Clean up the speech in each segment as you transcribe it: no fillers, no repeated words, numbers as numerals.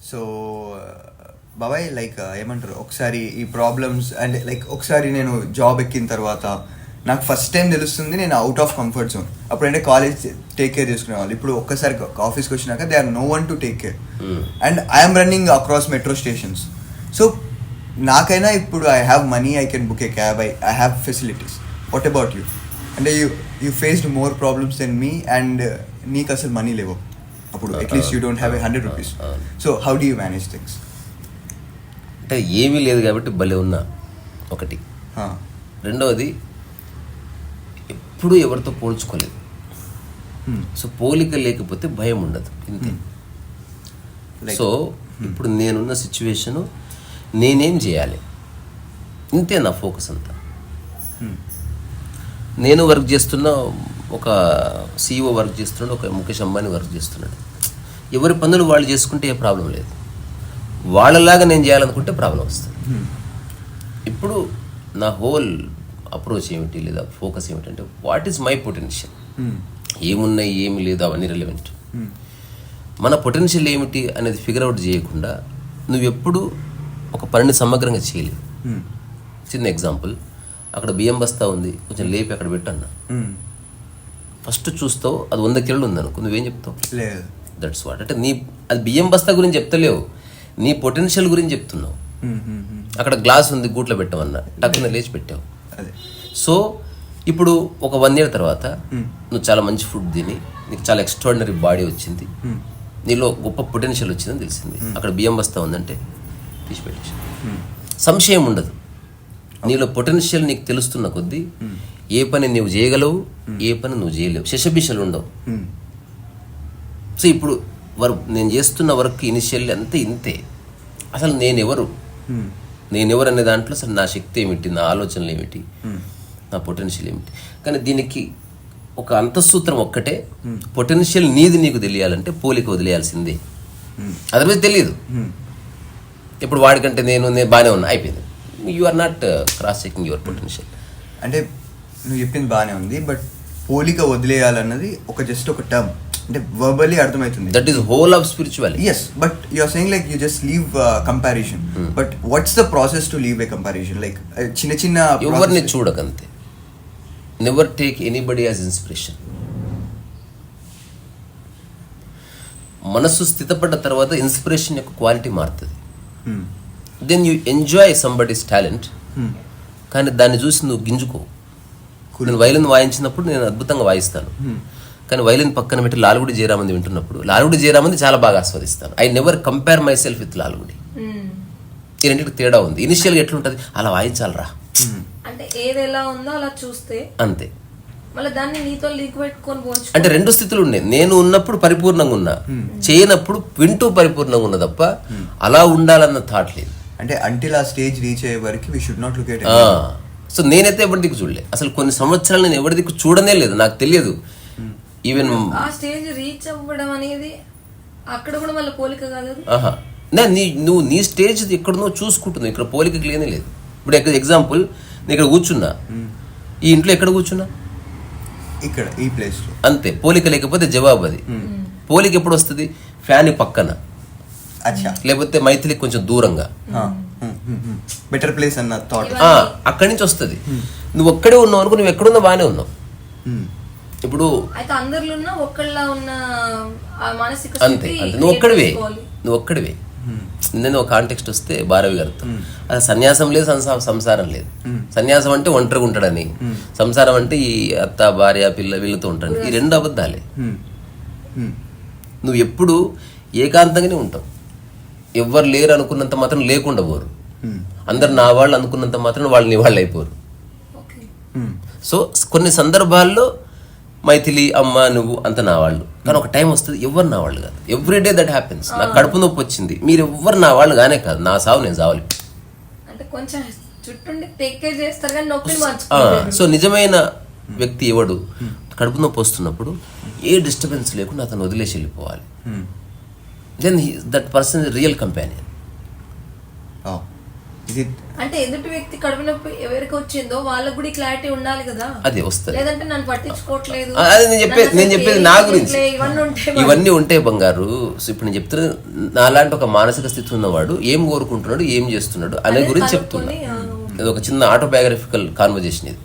So బాబాయ్ like ఏమంటారు, ఒకసారి ఈ ప్రాబ్లమ్స్ అండ్ లైక్ ఒకసారి నేను జాబ్ ఎక్కిన తర్వాత నాకు ఫస్ట్ టైం తెలుస్తుంది నేను అవుట్ ఆఫ్ కంఫర్ట్ జోన్. అప్పుడంటే కాలేజ్ టేక్ కేర్ చేసుకునే వాళ్ళు, ఇప్పుడు ఒక్కసారి ఆఫీస్కి వచ్చినాక they are no one to take care and I'm running across metro stations. So నాకైనా ఇప్పుడు I have money, I can book a cab, I have facilities. What about you? అంటే you faced more problems than me and నీకు అసలు money లేవు అప్పుడు, at least you don't have $100. So how do you manage things? అంటే ఏమీ లేదు కాబట్టి భలే ఉన్నా ఒకటి. రెండవది ఎప్పుడు ఎవరితో పోల్చుకోలేదు. సో పోలిక లేకపోతే భయం ఉండదు ఇంతే. సో ఇప్పుడు నేనున్న సిచ్యువేషను నేనేం చేయాలి ఇంతే నా ఫోకస్ అంతా. నేను వర్క్ చేస్తున్నా, ఒక CEO వర్క్ చేస్తున్నాడు, ఒక ముఖేష్ అంబానీ వర్క్ చేస్తున్నాడు. ఎవరి పనులు వాళ్ళు చేసుకుంటే ఏ ప్రాబ్లం లేదు. వాళ్ళలాగా నేను చేయాలనుకుంటే ప్రాబ్లం వస్తుంది. ఇప్పుడు నా హోల్ అప్రోచ్ ఏమిటి లేదా ఫోకస్ ఏమిటంటే వాట్ ఈస్ మై పొటెన్షియల్, ఏమున్నాయి ఏమి లేదు అవన్నీ రిలవెంట్. మన పొటెన్షియల్ ఏమిటి అనేది ఫిగర్ అవుట్ చేయకుండా నువ్వెప్పుడు ఒక పనిని సమగ్రంగా చేయలేవు. చిన్న ఎగ్జాంపుల్, అక్కడ బియ్యం బస్తా ఉంది, కొంచెం లేపి అక్కడ పెట్టన్నా, ఫస్ట్ చూస్తావు అది 100 కిలోలు ఉందనుకో, నువ్వేం చెప్తావు? లేదు. That's what. అంటే నీ అది బియ్యం బస్తా గురించి చెప్తలేవు, నీ పొటెన్షియల్ గురించి చెప్తున్నావు. అక్కడ గ్లాస్ ఉంది, గూట్లో పెట్టామన్నా టక్కున లేచి పెట్టావు. సో ఇప్పుడు ఒక 1 year తర్వాత నువ్వు చాలా మంచి ఫుడ్ తిని నీకు చాలా ఎక్స్ట్రాడినరీ బాడీ వచ్చింది, నీలో గొప్ప పొటెన్షియల్ వచ్చిందని తెలిసింది. అక్కడ బియ్యం బస్తా ఉందంటే తీసి పెట్టేసి సంశయం ఉండదు. నీలో పొటెన్షియల్ నీకు తెలుస్తున్న కొద్దీ ఏ పని నువ్వు చేయగలవు, ఏ పని నువ్వు చేయలేవు, శశబిషలు ఉండవు. సో ఇప్పుడు నేను చేస్తున్న వర్క్ ఇనిషియల్లీ అంతే ఇంతే. అసలు నేనెవరు అనే దాంట్లో అసలు నా శక్తి ఏమిటి, నా ఆలోచనలు ఏమిటి, నా పొటెన్షియల్ ఏమిటి. కానీ దీనికి ఒక అంతఃసూత్రం ఒక్కటే, పొటెన్షియల్ నీకు తెలియాలంటే పోలిక వదిలేయాల్సిందే, అదర్వైజ్ తెలియదు. ఇప్పుడు వాడికంటే నేను బాగానే ఉన్నా అయిపోయింది. You are not cross checking your potential. అంటే నువ్వు చెప్పింది బాగానే ఉంది, బట్ పోలిక వదిలేయాలన్నది జస్ట్ ఒక టర్మ్, అంటే వర్బల్లీ అర్థమవుతుంది. That is whole of spirituality. Yes, but you are saying like you just leave comparison. But what's the process to leave a comparison? Like చిన్న ఎవరిని చూడకంతే. Never take anybody as inspiration. మనసు స్థితపడ్డ తర్వాత inspiration యొక్క quality మారుతుంది. Then you enjoy somebody's talent, కానీ దాన్ని చూసి నువ్వు గింజుకో. నేను వైలిన్ వాయించినప్పుడు నేను అద్భుతంగా వాయిస్తాను, కానీ వైలిన్ పక్కన పెట్టి లాల్గుడి జయరామంది వింటున్నప్పుడు లాల్గుడి జయరామంది చాలా బాగా ఆస్వాదిస్తాను. I never compare myself with Lalgudi. ఈ రెండింటికి తేడా ఉంది. ఇనిషియల్గా ఎట్లుంటుంది, అలా వాయించాలరా అంటే ఏది ఎలా ఉందో అలా చూస్తే అంతే. మళ్ళీ దాన్ని నీతో లీక్ పెట్టుకొని పోవచ్చు. అంటే 2 స్థితులు ఉన్నాయి. నేను ఉన్నప్పుడు పరిపూర్ణంగా ఉన్నా, చేయనప్పుడు వింటూ పరిపూర్ణంగా ఉన్నా తప్ప అలా ఉండాలన్న థాట్ లేదు. అంటే అంటిల్ ఆ స్టేజ్ రీచ్ అయ్యే వరకు we should not look at. So నేనైతే ఎవరి దిక్కు చూడలే అసలు. కొన్ని సంవత్సరాలు నేను ఎవరి దిక్కు చూడనే లేదు, నాకు తెలియదు. ఈవెన్ ఆ స్టేజ్ రీచ్ అవ్వడం అనేది అక్కడ కూడా మళ్ళీ పోలిక కాదు. నువ్వు నీ స్టేజ్ ఎక్కడనో చూసుకుంటున్నావు, ఇక్కడ పోలికకి లేనే లేదు. ఇప్పుడు ఎగ్జాంపుల్, నేను ఇక్కడ కూర్చున్నా, ఈ ఇంట్లో ఎక్కడ కూర్చున్నా, ఇక్కడ ఈ ప్లేస్ లో అంతే. పోలిక లేకపోతే జవాబు అది. పోలిక ఎప్పుడు వస్తుంది? ఫ్యాన్ పక్కన, లేకపోతే మైథిలి కొంచెం దూరంగా, బెటర్ ప్లేస్ అన్న థాట్ అక్కడి నుంచి వస్తుంది. నువ్వు ఒక్కడే ఉన్నావు అనుకో, నువ్వు ఎక్కడున్నా బాగానే ఉన్నావు. ఇప్పుడు అంతే నువ్వు ఒక్కడివే. నేను ఒక కాంటెక్స్ట్ వస్తే భారవి గారితో, అది సన్యాసం లేదు, సంసారం లేదు. సన్యాసం అంటే ఒంటరిగా ఉంటాడని, సంసారం అంటే ఈ అత్త భార్య పిల్ల వీళ్ళతో ఉంటాడు. ఈ 2 అబద్ధాలే. నువ్వు ఎప్పుడు ఏకాంతంగానే ఉంటావు. ఎవ్వరు లేరు అనుకున్నంత మాత్రం లేకుండా పోరు, అందరు నా వాళ్ళు అనుకున్నంత మాత్రం వాళ్ళు నీ వాళ్ళు అయిపోరు. సో కొన్ని సందర్భాల్లో మైథిలి అమ్మ నువ్వు అంత నా వాళ్ళు, కానీ ఒక టైం వస్తుంది ఎవరు నా వాళ్ళు కాదు. Everyday that happens. నాకు కడుపు నొప్పి వచ్చింది, మీరు ఎవ్వరు నా వాళ్ళు గానే కాదు, నా సావు నేను సావాలి. సో నిజమైన వ్యక్తి ఎవడు? కడుపు నొప్పి వస్తున్నప్పుడు ఏ డిస్టర్బెన్స్ లేకుండా అతను వదిలేసి వెళ్ళిపోవాలి. Then that person is real companion. అంటే ఎదుటి వ్యక్తి కడుపు నొప్పి ఎవరికి వచ్చిందో వాళ్ళకి కూడా క్లారిటీ ఉండాలి కదా, అది వస్తుంది. లేదంటే నన్ను పట్టించుకోవట్లేదు, అది నేను చెప్పేది నా గురించి. ఇవన్నీ ఇవన్నీ ఉంటే బంగారు. సో ఇప్పుడు నేను చెప్తున్నా, నాలాంటి ఒక మానసిక స్థితి ఉన్నవాడు ఏం కోరుకుంటున్నాడు, ఏం చేస్తున్నాడు అనే గురించి చెప్తున్నా. ఇది ఒక చిన్న ఆటోబయోగ్రఫికల్ కాన్వర్జేషన్ ఇది.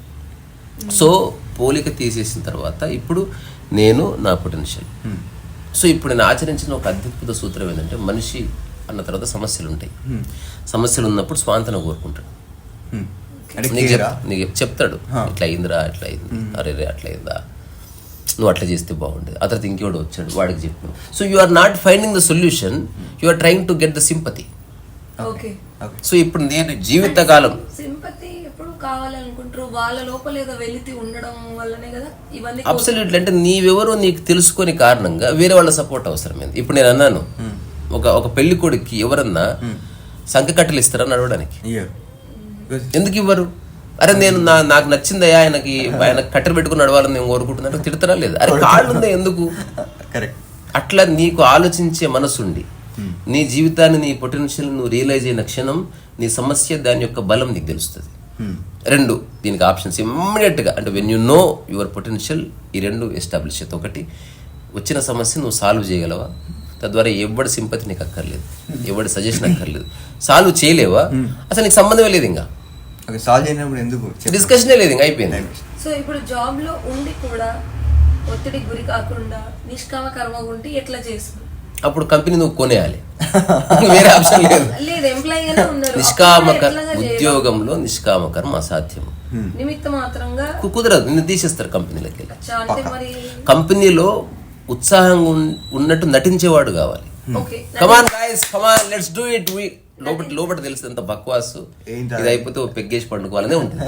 సో పోలిక తీసేసిన తర్వాత ఇప్పుడు నేను నా పొటెన్షియల్. సో ఇప్పుడు నేను ఆచరించిన ఒక అద్భుత సూత్రం ఏంటంటే, మనిషి అన్న తర్వాత సమస్యలు ఉంటాయి. సమస్యలు ఉన్నప్పుడు స్వాంతన కోరుకుంటాడు. నీకు చెప్తాడు, ఇట్లా అయిందిరా, అట్లా అయింది, అరే రే అట్లా అయిందా, నువ్వు అట్లా చేస్తే బాగుండేది. ఆ తర్వాత ఇంకోటి వచ్చాడు, వాడికి చెప్పు. So you are not finding the solution, you are trying to get the sympathy. So ఇప్పుడు నేను జీవితకాలం సింపతి ఎప్పుడు కావాలనుకుంటారు, వాళ్ళ లోపల ఏదో వెలితి ఉండడం వల్లనే కదా ఇవన్నీ. అబ్సల్యూట్లీ. అంటే నీవెవరో నీకు తెలుసుకొని కారణంగా వేరే వాళ్ళ సపోర్ట్ అవసరమైంది. ఇప్పుడు నేను అన్నాను, ఒక పెళ్లి కొడుక్కి ఎవరన్నా సంఖ్య కట్టెలు ఇస్తారా నడవడానికి? ఎందుకు ఇవ్వరు? అరే నేను నాకు నచ్చిందయ్యా, ఆయన కట్టెలు పెట్టుకుని నడవాలని నేను కోరుకుంటున్నాను, తిడతారా లేదు? అరే కాళ్ళు ఉందా ఎందుకు? అట్లా నీకు ఆలోచించే మనసుండి నీ జీవితాన్ని, నీ పొటెన్షియల్ నువ్వు రియలైజ్ అయిన క్షణం నీ సమస్య, దాని యొక్క బలం నీకు తెలుస్తుంది. రెండు దీనికి ఆప్షన్స్ ఇమ్మీడియట్ గా. అంటే when you know your potential, ఈ రెండు ఎస్టాబ్లిష్ అవుతాయి. ఒకటి, వచ్చిన సమస్య నువ్వు సాల్వ్ చేయగలవా, తద్వారా ఎవడి సింపతి నీకు అక్కర్లేదు, ఎవడి సజెషన్ అక్కర్లేదు. సాల్వ్ చేయలేవా, అసలు నీకు సంబంధమే లేదు, ఇంకా సాల్వ్ చేయనప్పుడు ఎందుకు డిస్కషనే లేదు, ఇంకా అయిపోయింది. సో ఇప్పుడు జాబ్ లో ఉండి కూడా ఒత్తిడికి గురి కాకుండా నిష్కామ కర్మగా ఉంటే ఎట్లా చేస్తుంది? అప్పుడు కంపెనీ నువ్వు కొనేయాలి, వేరే ఆప్షన్ లేదు. ఉద్యోగంలో నిష్కామకర్మ అసాధ్యం, నిమిత్త మాత్రంగా కుదరదు, నిన్ను తీసేస్తారు కంపెనీలకి. కంపెనీలో ఉత్సాహంగా ఉన్నట్టు నటించేవాడు కావాలి. Come on guys, come on let's do it. లోపల తెలుసు ఎంత బక్వాసు, ఇది అయిపోతే పెగ్గేసి పండుకోవాలనే ఉంటుంది.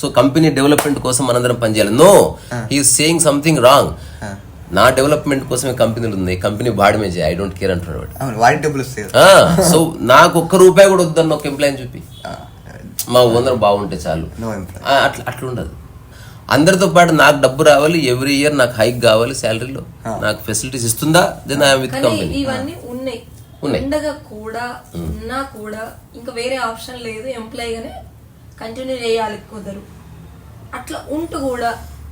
సో కంపెనీ డెవలప్మెంట్ కోసం మనందరం పనిచేయాలి. No, he's saying something wrong. నా డెవలప్మెంట్ కోసమే కంపెనీలు ఉన్నాయి, కంపెనీ బాడమే చేయి, ఐ డోంట్ కేర్ అంటున్నాడు. సో నాకు ₹1 కూడా వద్దన్న ఒక ఎంప్లాయ్ చూపి, మా ఓనర్ బాగుంటే చాలు. అట్లా ఉండదు. అందరితో పాటు నాకు డబ్బు రావాలి, ఎవ్రీ ఇయర్ నాకు హైక్ కావాలి, శాలరీలో నాకు ఫెసిలిటీస్ ఇస్తుందా, దెన్ ఐఎమ్ విత్ కంపెనీ. ఇవన్నీ ఉన్నాయి ఉండగా కూడా ఉన్నా కూడా ఇంకా వేరే ఆప్షన్ లేదు, ఎంప్లాయ్ గానే కంటిన్యూ చేయాలి, కుదరు. అట్లా ఉంటూ కూడా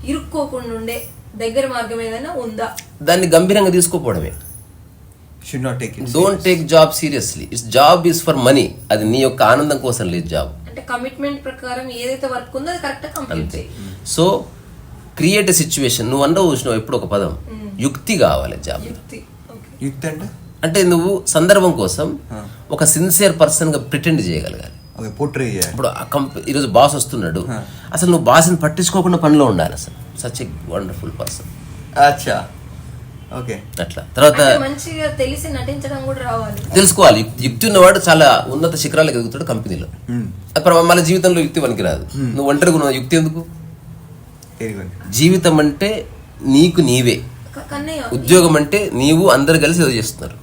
ఇరుక్కోకుండా ఉండే దగ్గర మార్గం ఏదైనా ఉందా? దాన్ని గంభీరంగా తీసుకోపోవడమే. Don't take job seriously. It's job is for money. అది నీ యొక్క ఆనందం కోసం లేదు జాబ్. అంటే కమిట్మెంట్ ప్రకారం ఏదైతే వర్క్ ఉందో అది కరెక్ట్ గా కంప్లీట్ చేయి. So create a situation. నువ్వు చూసినావు ఎప్పుడు ఒక పదం, యుక్తి కావాలి జాబ్. యుక్తి అంటే నువ్వు సందర్భం కోసం ఒక సిన్సియర్ పర్సన్ గా ప్రిటెండ్ చేయగలగాలి. ఇప్పుడు ఈరోజు బాస్ వస్తున్నాడు, అసలు నువ్వు బాస్ని పట్టించుకోకుండా పనిలో ఉండాలి. అసలు సచ్ ఎ వండర్ఫుల్ పర్సన్. అట్లా తర్వాత మంచిగా తెలిసి నటించడం కూడా రావాలి, తెలుసుకోవాలి. యుక్తి ఉన్నవాడు చాలా ఉన్నత శిఖరాలకు ఎదుగుతాడు కంపెనీలో. మన జీవితంలో యుక్తి పనికిరాదు. నువ్వు ఒంటరిగా ఉన్న యుక్తి ఎందుకు? జీవితం అంటే నీకు నీవే, ఉద్యోగం అంటే నీవు, అందరు కలిసి ఏదో చేస్తున్నారు.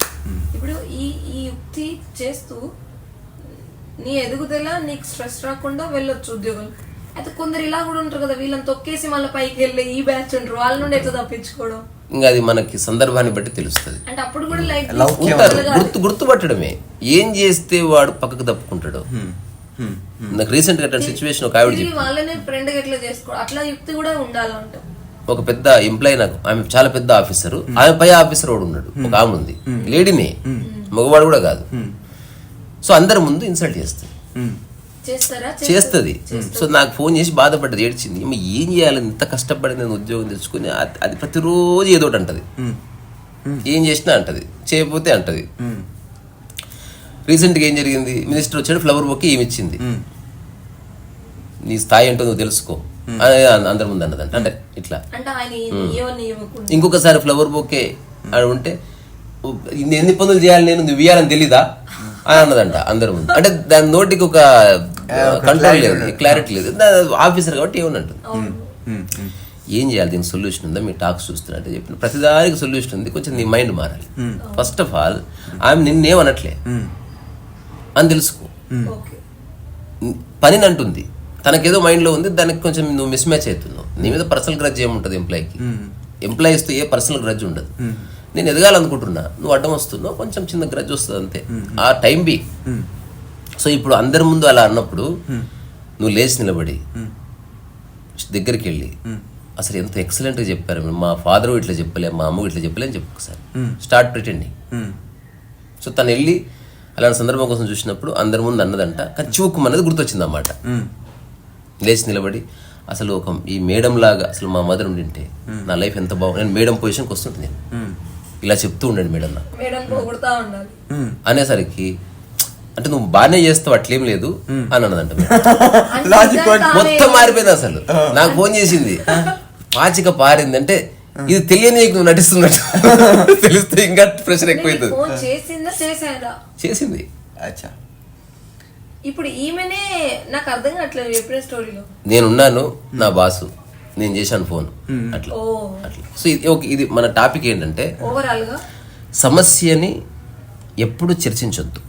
ఇప్పుడు ఈ యుక్తి చేస్తూ నీ ఎదుగుదల నీకు స్ట్రెస్ రాకుండా వెళ్ళొచ్చు ఉద్యోగం. అయితే కొందరు ఇలా కూడా ఉంటారు కదా, వీళ్ళని తొక్కేసి మళ్ళీ పైకి వెళ్ళి ఈ బ్యాచ్ ఉంటారు, వాళ్ళ నుండి ఎట్లా తప్పించుకోవడం? ఇంకా అది మనకి సందర్భాన్ని బట్టి తెలుస్తుంది. అంటే అప్పుడు కూడా లైఫ్ గుర్తుపట్టడమే. ఏం చేస్తే వాడు పక్కకు తప్పుకుంటాడు. నాకు రీసెంట్ గా సిచ్యువేషన్ ఒక ఆవిడ వాళ్ళనే ఫ్రెండ్ ఎట్లా చేసుకోవడం, అట్లా యుక్తి కూడా ఉండాలంట. ఒక పెద్ద ఎంప్లాయీ, నాకు ఆమె చాలా పెద్ద ఆఫీసర్, ఆమె పై ఆఫీసర్ వాడు ఉన్నాడు, ఒక ఆమె ఉంది, లేడీనే, మగవాడు కూడా కాదు. సో అందరి ముందు ఇన్సల్ట్ చేస్తుంది. సో నాకు ఫోన్ చేసి బాధపడ్డది, ఏడ్చింది. ఏం చేయాలి, ఇంత కష్టపడి నేను ఉద్యోగం తెచ్చుకుని, అది ప్రతిరోజు ఏదో ఒకటి అంటది. ఏం చేసినా అంటది, చేయకపోతే అంటది. రీసెంట్గా ఏం జరిగింది, మినిస్టర్ వచ్చాడు, ఫ్లవర్ బొకే ఏమి ఇచ్చింది, నీ స్థాయి ఏంటో నువ్వు తెలుసుకో అందరి ముందు అన్నదంట. అంటే ఇట్లా ఇంకొకసారి ఫ్లవర్ బొకే అని ఉంటే, ఎన్ని పనులు చేయాలి నేను, నువ్వు ఇవ్వాలని తెలీదా అని అన్నదంట అందరి ముందు. అంటే దాని నోటికి ఒక కంట్రోల్ లేదు, క్లారిటీ లేదు. ఆఫీసర్ కాబట్టి ఏమన్నట్టు. ఏం చేయాలి, దీనికి సొల్యూషన్ ఉందా, మీ టాక్స్ చూస్తున్నట్టు చెప్పిన ప్రతిదానికి సొల్యూషన్ ఉంది, కొంచెం నీ మైండ్ మారాలి. ఫస్ట్ ఆఫ్ ఆల్ ఆమె నిన్నేమనట్లే అని తెలుసుకో. పని అంటుంది, తనకేదో మైండ్లో ఉంది, దానికి కొంచెం నువ్వు మిస్ మ్యాచ్ అవుతున్నావు. నీ మీద పర్సనల్ గ్రడ్జ్ ఏముంటుంది ఎంప్లాయీకి? ఎంప్లాయీస్తో ఏ పర్సనల్ గ్రడ్జ్ ఉండదు. నేను ఎదగాలనుకుంటున్నా, నువ్వు అడ్డం వస్తున్నావు, కొంచెం చిన్న గ్రడ్జ్ వస్తుంది అంతే. ఆ టైం బీ సో ఇప్పుడు అందరి ముందు అలా అన్నప్పుడు నువ్వు లేచి నిలబడి దగ్గరికి వెళ్ళి అసలు ఎంత ఎక్సలెంట్గా చెప్పారు మా ఫాదర్ ఇట్లా చెప్పలే మా అమ్మ ఇట్లా చెప్పలే అని చెప్పు ఒకసారి స్టార్ట్ ప్రిటెండింగ్. సో తను వెళ్ళి అలాంటి సందర్భం కోసం చూసినప్పుడు అందరి ముందు అన్నదంట కానీ చివుక్కుమన్నది గుర్తొచ్చింది అన్నమాట. లేచి నిలబడి అసలు ఒక ఈ మేడం లాగా అసలు మా మదర్ ఉండింటే నా లైఫ్ ఎంత బాగుంది, నేను మేడం పొజిషన్కి వస్తుంటే నేను ఇలా చెప్తూ ఉండండి మేడం నాకు అనేసరికి అంటే నువ్వు బాగానే చేస్తావు అట్లేం లేదు అని అన్నదంట. మొత్తం మారిపోయింది అసలు. నాకు ఫోన్ చేసింది పాచిక పారింది అంటే ఇది తెలియని నువ్వు నటిస్తున్నట్టు తెలిస్తే ఇంకా ప్రెషర్ ఎక్కువైతుంది. చేసింది. ఇప్పుడు ఈమెనే నాకు అర్థం కావట్లేదు చెప్పిన స్టోరీలో నేనున్నాను నా బాసు నేను చేశాను ఫోన్ అట్లా అట్లా. సో ఇది మన టాపిక్ ఏంటంటే ఓవరాల్ గా సమస్యని ఎప్పుడు చర్చించొద్దు.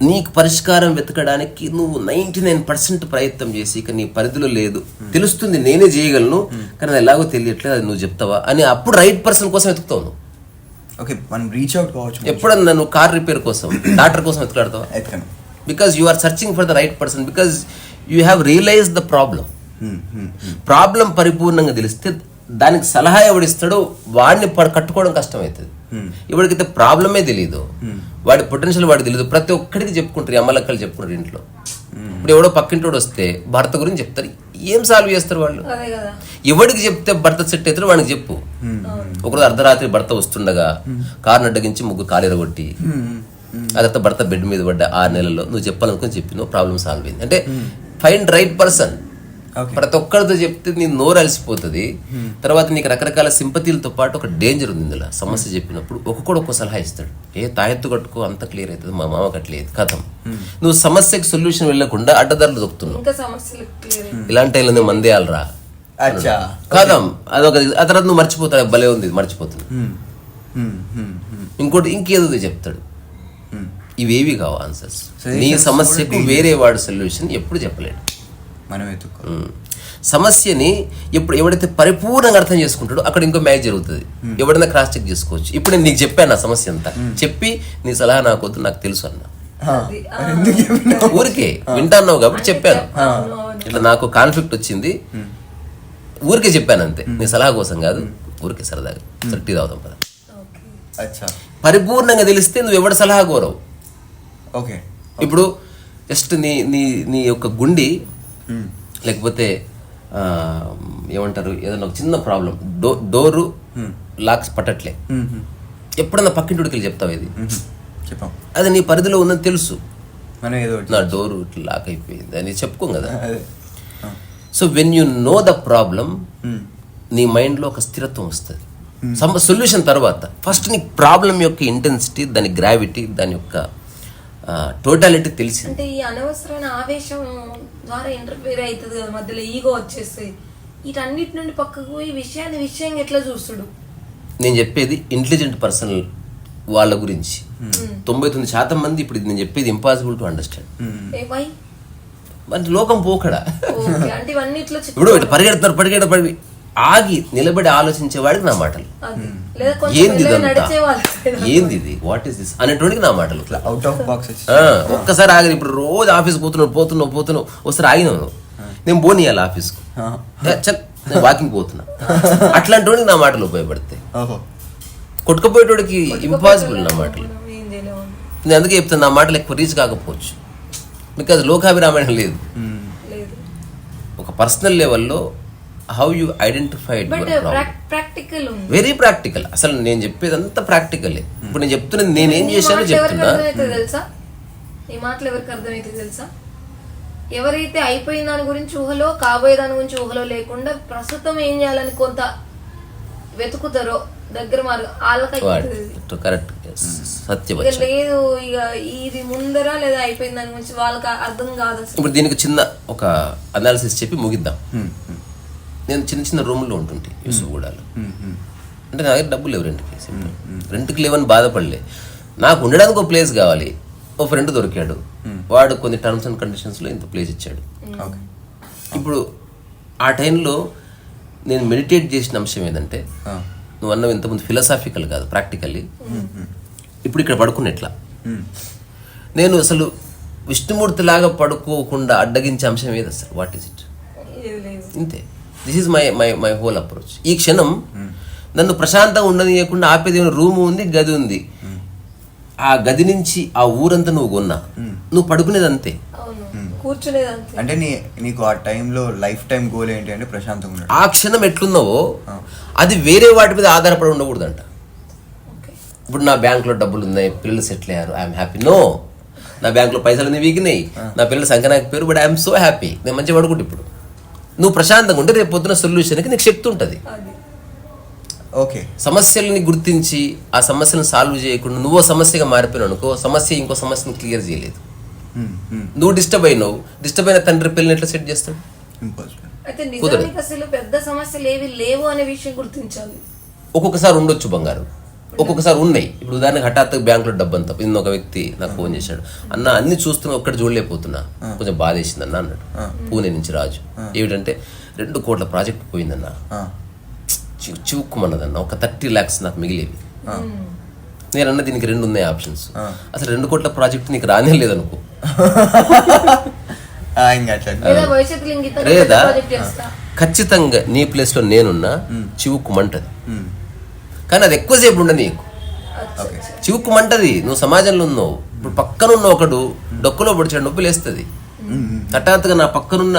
నీకు పరిష్కారం వెతకడానికి నువ్వు 99% ప్రయత్నం చేసి ఇక నీ పరిధిలో లేదు తెలుస్తుంది నేనే చేయగలను కానీ అది ఎలాగో తెలియట్లేదు అది నువ్వు చెప్తావా అని అప్పుడు రైట్ పర్సన్ కోసం వెతుకుతావు నువ్వు. ఎప్పుడన్నా నువ్వు కార్ రిపేర్ కోసం డాక్టర్ కోసం వెతుకాడతావా? Because you are searching for the right person because you have realize the problem పరిపూర్ణంగా తెలిస్తే దానికి సలహా ఎవడిస్తాడో వాడిని కట్టుకోవడం కష్టమవుతుంది. ఎవరికైతే ప్రాబ్లమే తెలియదు వాడి పొటెన్షియల్ వాడికి తెలియదు ప్రతి ఒక్కడికి చెప్పుకుంటారు అమ్మలక్కలు చెప్పుకుంటారు ఇంట్లో. ఇప్పుడు ఎవడో పక్కింటోడు వస్తే భర్త గురించి చెప్తారు ఏం సాల్వ్ చేస్తారు వాళ్ళు. ఎవడికి చెప్తే భర్త సెట్ అవుతారో వాడికి చెప్పు. ఒకరోజు అర్ధరాత్రి భర్త వస్తుండగా కారు అడ్డగించి ముగ్గురు కాలేరగొట్టి ఆ తర్వాత భర్త బెడ్ మీద పడ్డ 6 నెలల్లో నువ్వు చెప్పాలనుకుని చెప్పినావు ప్రాబ్లం సాల్వ్ అయింది అంటే ఫైండ్ రైట్ పర్సన్. ప్రతి ఒక్కరితో చెప్తే నీ నోరు అలసిపోతుంది. తర్వాత నీకు రకరకాల సింపతీలతో పాటు ఒక డేంజర్ ఉంది ఇందులో. సమస్య చెప్పినప్పుడు ఒక్కొక్కడు ఒక్కో సలహా ఇస్తాడు. తాయెత్తు కట్టుకో అంత క్లియర్ అవుతుంది మా మామ కట్టలేదు కథం. నువ్వు సమస్యకి సొల్యూషన్ వెళ్ళకుండా అడ్డదారులు దొక్కుతున్నావు. ఇలాంటి టైంలో నువ్వు మందేయాలరా కాదం అదొక ఆ తర్వాత నువ్వు మర్చిపోతాడు భలే ఉంది మర్చిపోతుంది. ఇంకోటి ఇంకేదో చెప్తాడు. ఇవేవి కావు ఆన్సర్స్. నీ సమస్యకు వేరే వాడు సొల్యూషన్ ఎప్పుడు చెప్పలేడు. సమస్యని ఎప్పుడు ఎవడైతే పరిపూర్ణంగా అర్థం చేసుకుంటాడో అక్కడ ఇంకో మ్యాచ్ జరుగుతుంది. ఎవడైనా క్రాస్ చెక్ చేసుకోవచ్చు. ఇప్పుడు నేను నీకు చెప్పాను నా సమస్య అంతా చెప్పి నీ సలహా నాకు వద్దు నాకు తెలుసు అన్న ఊరికే వింటాన్నావు కాబట్టి చెప్పాను. ఇట్లా నాకు కాన్ఫ్లిక్ట్ వచ్చింది ఊరికే చెప్పాను అంతే నీ సలహా కోసం కాదు ఊరికే సరదాగా టీ తాగుదాం పద. పరిపూర్ణంగా తెలిస్తే నువ్వు ఎవడ సలహా కోరవు. ఇప్పుడు జస్ట్ నీ నీ నీ యొక్క గుండి లేకపోతే ఏమంటారు ఏదైనా ఒక చిన్న ప్రాబ్లం డోరు లాక్స్ పట్టట్లే ఎప్పుడన్నా పక్కింటికి వెళ్ళి చెప్తావు ఇది అది నీ పరిధిలో ఉందని తెలుసు నా డోరు ఇట్లా లాక్ అయిపోయింది అని చెప్పుకోం కదా. So when you know the problem నీ మైండ్లో ఒక స్థిరత్వం వస్తుంది. సొల్యూషన్ తర్వాత ఫస్ట్ నీ ప్రాబ్లం యొక్క ఇంటెన్సిటీ దాని గ్రావిటీ దాని యొక్క టోటాలిటీ తెలిసి అంటే ఈ అనవసరమైన ఆవేశం ద్వారా ఇంటర్ఫియర్ అవుతుంది కదా మధ్యలో ఈగో వచ్చేసి వీటన్నిటి నుండి పక్కకు పోయి విషయంగా ఎట్లా చూస్తుడు. నేను చెప్పేది ఇంటెలిజెంట్ పర్సన్ వాళ్ళ గురించి 99% మంది ఇప్పుడు నేను చెప్పేది ఇంపాసిబుల్ టు అండర్స్టాండ్. అంటే లోకం పోకడా ఇప్పుడు పరిగెడతారు ఆగి నిలబడి ఆలోచించే వాడికి నా మాటలు ఏంది ఏంది ఇది వాట్ ఈస్ దిస్ అనేటువంటి నా మాటలు ఒక్కసారి ఆగి ఇప్పుడు రోజు ఆఫీస్ పోతున్నావు ఒకసారి ఆగినావు నేను పోనీయాలి ఆఫీస్కు నేను వాకింగ్ పోతున్నా అట్లాంటి నా మాటలు ఉపయోగపడతాయి. కొట్టుకుపోయేటోడికి ఇంపాసిబుల్ నా మాటలు. నేను అందుకే చెప్తాను నా మాటలు ఎక్కువ రీచ్ కాకపోవచ్చు బికాజ్ లోకాభిరామాయణం లేదు. ఒక పర్సనల్ లెవెల్లో how you identified very practical. అసలు నేను చెప్పేది అంతా ప్రాక్టికలే. ఇప్పుడు నేను చెప్తున్నది నేనేం చేశానో చెప్తున్నా. తెలుసా ఈ మాటలు ఎవరికి అర్థమైతే తెలుసా ఎవరైతే అయిపోయిన దాని గురించి ఊహలో కాబోయే దాని గురించి ఊహలో లేకుండా ప్రస్తుతం ఏం చేయాలని కొంత వెతుకుతారో దగ్గర లేదు ఇక ఇది ముందర లేదా అయిపోయిన దాని గురించి వాళ్ళకి అర్థం కాదు. ఇప్పుడు దీనికి చిన్న ఒక అనాలిసిస్ చెప్పి ముగిద్దాం. నేను చిన్న రూమ్లో ఉంటుంటే యూసుఫ్గూడలో అంటే నా దగ్గర డబ్బులు లేవు రెంట్కి లేవని బాధపడలే. నాకు ఉండడానికి ఒక ప్లేస్ కావాలి. ఓ ఫ్రెండ్ దొరికాడు వాడు కొన్ని టర్మ్స్ అండ్ కండిషన్స్లో ఇంత ప్లేస్ ఇచ్చాడు. ఇప్పుడు ఆ టైంలో నేను మెడిటేట్ చేసిన అంశం ఏంటంటే నువ్వు అన్నవి ఇంతకుముందు ఫిలాసాఫికల్ కాదు ప్రాక్టికల్లీ. ఇప్పుడు ఇక్కడ పడుకున్నట్లా నేను అసలు విష్ణుమూర్తి లాగా పడుకోకుండా అడ్డగించే అంశం ఏది అసలు? What is it? ఇంతే. This is my my my whole approach. ఈ క్షణం నన్ను ప్రశాంతంగా ఉండనియకుండా ఆపేది రూము ఉంది, గది ఉంది. ఆ గది నుంచి ఆ ఊరంతా నువ్వు కొన్నా, నువ్వు పడుకునేది అంతే, కూర్చునేది. అంటే నీకు ఆ టైంలో లైఫ్ టైం గోల్ ఏంటి అంటే ప్రశాంతంగా ఉండడం. ఆ క్షణం ఎట్లున్నావో అది వేరే వాటి మీద ఆధారపడి ఉండకూడదంట. ఇప్పుడు నా బ్యాంక్లో డబ్బులు ఉన్నాయి, పిల్లలు సెటిల్ అయ్యారు, ఐఎమ్ హ్యాపీ. నో, నా బ్యాంక్లో పైసలు వీగినాయి, నా పిల్లలు సంఖ్య పేరు, బట్ ఐఎమ్ సో హ్యాపీ, నేను మంచిగా పడుకుంటే. ఇప్పుడు నువ్వు ప్రశాంతంగా ఉంటే రేపు పొద్దున సొల్యూషన్కి నీకు శక్తి ఉంటుంది. ఓకే, సమస్యలని గుర్తించి ఆ సమస్యలను సాల్వ్ చేయకుండా నువ్వు సమస్యగా మారిపోయినావు అనుకో, సమస్య ఇంకో సమస్యను క్లియర్ చేయలేదు. నువ్వు డిస్టర్బ్ అయినావు, డిస్టర్బ్ అయిన తండ్రి పిల్లల్ని ఎట్లా సెట్ చేస్తాడు? అయితే నిజానికి అసలు పెద్ద సమస్యలు ఏవి లేవు అనే విషయం గుర్తించాలి. ఒక్కొక్కసారి ఉండొచ్చు బంగారు, ఒక్కొక్కసారి ఉన్నాయి. ఇప్పుడు ఉదాహరణకు హఠాత్తుగా బ్యాంకులో డబ్బు అంతా నిన్న ఒక వ్యక్తి నాకు ఫోన్ చేశాడు, అన్న అన్ని చూస్తున్నా ఒక్కటి చూడలేకపోతున్నా, కొంచెం బాధ వేసింది అన్న అన్నాడు. పూణే నుంచి రాజు. ఏమిటంటే 2 కోట్ల ప్రాజెక్ట్ పోయిందన్న, చివుక్కుమన్నదన్న, ఒక 30 lakhs నాకు మిగిలేవి. నేనన్నా దీనికి 2 ఉన్నాయి ఆప్షన్స్. అసలు 2 కోట్ల ప్రాజెక్ట్ నీకు రానే లేదనుకో, లేదా ఖచ్చితంగా నీ ప్లేస్ లో నేనున్నా చివుక్కుమంటది. కానీ అది ఎక్కువసేపు ఉండదు నీకు, చివుక్కుమంటది. నువ్వు సమాజంలో ఉన్నావు, ఇప్పుడు పక్కనున్న ఒకడు డొక్కులో పొడిచాడు, నొప్పి లేస్తుంది. హఠాత్తుగా నా పక్కనున్న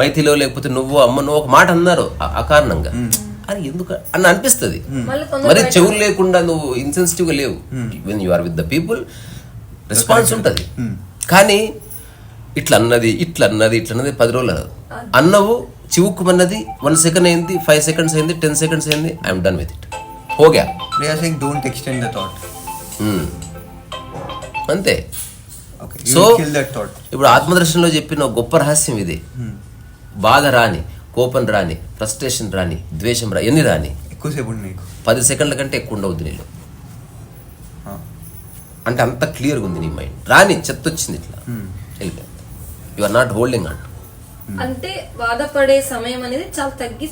మైథిలో లేకపోతే నువ్వు అమ్మను ఒక మాట అన్నారు అకారణంగా, అని ఎందుకు అని అనిపిస్తుంది. మరి చెవులు లేకుండా నువ్వు ఇన్సెన్సిటివ్గా లేవు. When you are with the people response ఉంటుంది. కానీ ఇట్లా అన్నది 10 రోజులు అన్నవు, చివుక్కుమన్నది 1 second అయింది, 5 seconds అయింది, 10 seconds అయింది, ఐఎమ్ డన్ విత్ ఇట్, హోగా. Don't extend the thought. అంతే. సో ఇప్పుడు ఆత్మదర్శనంలో చెప్పిన గొప్ప రహస్యం ఇది. బాధ రాని, కోపం రాని, ఫ్రస్ట్రేషన్ రాని, ద్వేషం రాని, ఎన్ని రాని ఎక్కువసేపు 10 seconds కంటే ఎక్కువ ఉండవద్దు నీళ్ళు. అంటే అంత క్లియర్గా ఉంది నీ మైండ్. రాని చెత్త వచ్చింది ఇట్లా వెళ్ళిపోయి, you are not holding on. అంటే బాధపడే సమయం అనేది చాలా తగ్గి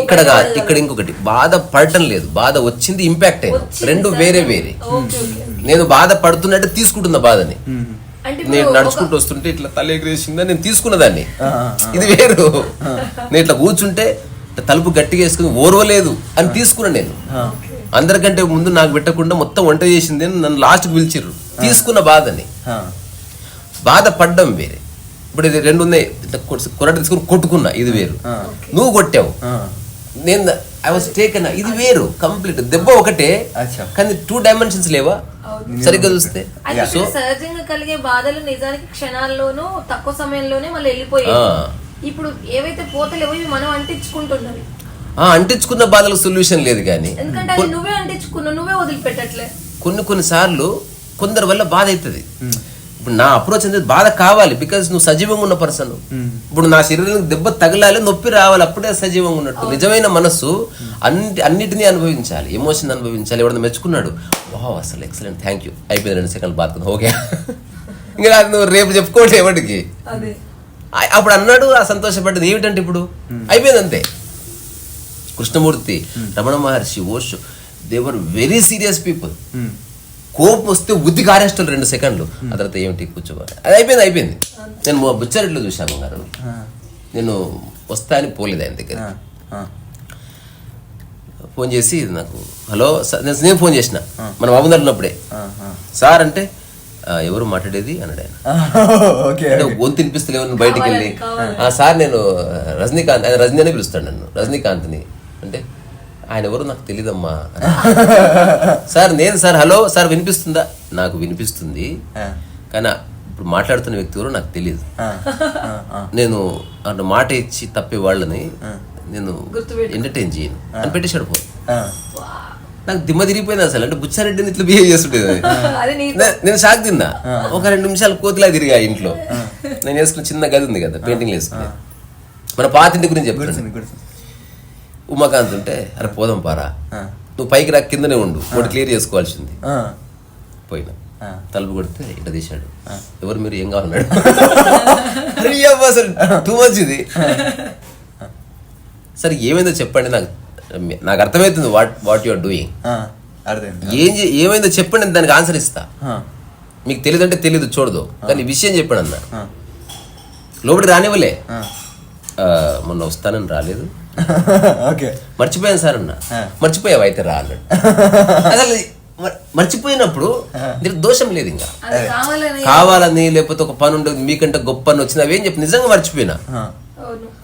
ఇక్కడ కాదు, ఇక్కడ ఇంకొకటి, బాధ పడటం లేదు, బాధ వచ్చింది, ఇంపాక్ట్ అయింది, 2 వేరే వేరే. నేను బాధ పడుతున్నట్టు తీసుకుంటున్న బాధని, నేను నడుచుకుంటూ వస్తుంటే ఇట్లా తల ఎగిరేసిందని నేను తీసుకున్నదాన్ని, ఇది వేరు. నేను ఇట్లా కూర్చుంటే తలుపు గట్టిగా వేసుకుని ఓర్వలేదు అని తీసుకున్నా నేను. అందరికంటే ముందు నాకు పెట్టకుండా మొత్తం వంట చేసింది నన్ను లాస్ట్కి పిలిచిర్రు, తీసుకున్న బాధని. బాధ పడ్డం వేరే. ఇప్పుడు ఇది 2 ఉన్నాయి, కొరట తీసుకుని కొట్టుకున్నా, ఇది వేరు. నువ్వు కొట్టావు, నేను ఐ వాజ్ టేకెన్, ఇది వేరు కంప్లీట్. దెబ్బ ఒకటే కానీ 2 dimensions లేవా సరిగ్గా చూస్తే. సో సహజంగా కలిగే బాధలు నిజానికి క్షణాల్లోనూ తక్కువ సమయంలోనే మళ్ళీ వెళ్ళిపోయాయి. ఇప్పుడు ఏవైతే పోతలేవో ఇవి మనం అంటించుకుంటున్నవి. అంటించుకున్న బాధలకు సొల్యూషన్ లేదు. కానీ ఎందుకంటే నువ్వే అంటించుకున్నావు, నువ్వే వదిలిపెట్టట్లే. కొన్ని సార్లు కొందరి వల్ల బాధ అవుతుంది. ఇప్పుడు నా అప్రోచ్ అనేది బాధ కావాలి, బికాజ్ నువ్వు సజీవంగా ఉన్న పర్సన్. ఇప్పుడు నా శరీరానికి దెబ్బ తగలాలి, నొప్పి రావాలి, అప్పుడే సజీవంగా ఉన్నట్టు. నిజమైన మనస్సు అన్నిటినీ అనుభవించాలి, ఎమోషన్ అనుభవించాలి. ఎవరైనా మెచ్చుకున్నాడు, వాహ్ అసలు ఎక్సలెంట్, థ్యాంక్ యూ, అయిపోయింది, 2 seconds బాధకున్నా, ఓకే. ఇంకా నువ్వు రేపు చెప్పుకోవట్లే ఎవరికి. అప్పుడు అన్నాడు, ఆ సంతోషపడ్డది ఏమిటంటే ఇప్పుడు అయిపోయింది అంతే. Krishnamurti, Ramana Maharshi, Osho, they were very serious people. కోపం వస్తే బుద్ధి కారేస్తాడు 2 seconds, ఆ తర్వాత ఏమిటి కూర్చోవాలి, అది అయిపోయింది. నేను బుచ్చారెడ్డిలో చూశాను గారు, నేను వస్తా అని పోలేదు ఆయన దగ్గర. ఫోన్ చేసి నాకు, హలో సార్, నేను ఫోన్ చేసిన మన బాబు ఉన్నప్పుడే, సార్ అంటే ఎవరు మాట్లాడేది అన్నాడు ఆయన. అంటే గొంతు తినిపిస్తలేవు బయటికి వెళ్ళి, సార్ నేను రజనీకాంత్, ఆయన రజనీ అనే పిలుస్తాడు నన్ను, రజనీకాంత్ని. అంటే ఆయన ఎవరు నాకు తెలియదమ్మా. సార్ నేను, సార్ హలో సార్ వినిపిస్తుందా? నాకు వినిపిస్తుంది, కానీ ఇప్పుడు మాట్లాడుతున్న వ్యక్తి ఎవరో నాకు తెలియదు. నేను అంటే మాట ఇచ్చి తప్పే వాళ్ళని నేను ఎంటర్టైన్ చేయను అని పెట్టేశాడు ఫోన్. నాకు దిమ్మ తిరిగిపోయింది అసలు. అంటే బుచ్చారెడ్డిని ఇట్లా బిహేవ్ చేస్తుంటేది. నేను షాక్ తిన్నా. ఒక 2 నిమిషాలు కోతిలా తిరిగా ఇంట్లో. నేను వేసుకున్న చిన్న గది ఉంది కదా, పెయింటింగ్ వేసుకునే, మన పాతింటి గురించి చెప్తాను. ఉమాకాంత్ ఉంటే, అరే పోదాం పారా, నువ్వు పైకి రా, కిందనే ఉండు, ఒకటి క్లియర్ చేసుకోవాల్సింది. పోయినా, తలుపు కొడితే ఇట్లా తీశాడు, ఎవరు మీరు, ఏం కావాలన్నాడు. అసలు టూ మచ్ ఇది. సరే ఏమైందో చెప్పండి, నాకు అర్థమవుతుంది వాట్ యు ఆర్ డూయింగ్. ఏమైందో చెప్పండి, దానికి ఆన్సర్ ఇస్తా. మీకు తెలియదంటే తెలీదు చూడదు, కానీ విషయం చెప్పాడు అన్న. లోపలికి రానివ్వలే. మొన్న వస్తానని రాలేదు, ఓకే మర్చిపోయాను సార్ అన్న. మర్చిపోయావు అయితే రా అన్నాడు. అసలు మర్చిపోయినప్పుడు దీనికి దోషం లేదు, ఇంకా కావాలని లేకపోతే ఒక పని ఉండదు మీకంటే గొప్ప అని వచ్చిన అవేం చెప్పి నిజంగా మర్చిపోయినా.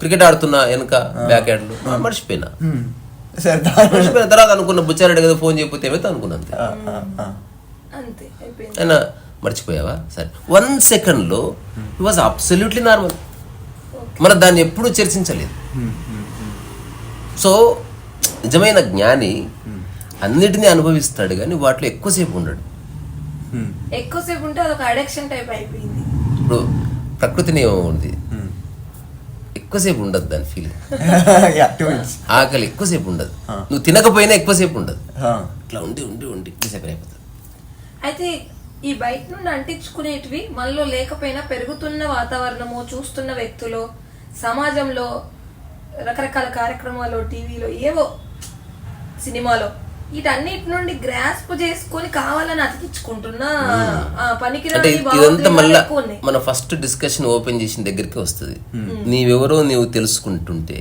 క్రికెట్ ఆడుతున్నా వెనక బ్యాక్ హ్యాండ్లు మర్చిపోయినా. మర్చిపోయిన తర్వాత అనుకున్న బుచ్చారెడ్డి కదా ఫోన్ చేయకపోతే ఏమైతే అనుకున్నా అంతే. అయినా మర్చిపోయావా సరే 1 సెకండ్లో ఇట్ వాజ్ అబ్సల్యూట్లీ నార్మల్. మనం దాన్ని ఎప్పుడూ చర్చించలేదు. సో నిజమైన జ్ఞాని అన్నిటినీ అనుభవిస్తాడు కానీ వాటిలో ఎక్కువసేపు ఉండడు. ఎక్కువసేపు ఉంటే అదొక అడిక్షన్ టైప్ అయిపోయింది. ఇప్పుడు ప్రకృతిని ఉంది, ఎక్కువసేపు ఉండదు దాని ఫీలింగ్. ఆకలి ఎక్కువసేపు ఉండదు, నువ్వు తినకపోయినా ఎక్కువసేపు ఉండదు. ఇట్లా ఉండి ఉండి ఉండి ఎక్కువసేపు అయిపోతుంది. అయితే ఈ బయట నుండి అంటించుకునేటివి మనలో లేకపోయినా పెరుగుతున్న వాతావరణము, చూస్తున్న వ్యక్తులు, సమాజంలో రకరకాల కార్యక్రమాలు, టీవీలో ఏవో సినిమాలో వీటన్నిటి నుండి గ్రాస్ప్ చేసుకొని కావాలని అతికించుకుంటున్నా ఇదంతా మళ్ళీ మన ఫస్ట్ డిస్కషన్ ఓపెన్ చేసిన దగ్గరికి వస్తుంది. నీవెవరో నీవు తెలుసుకుంటుంటే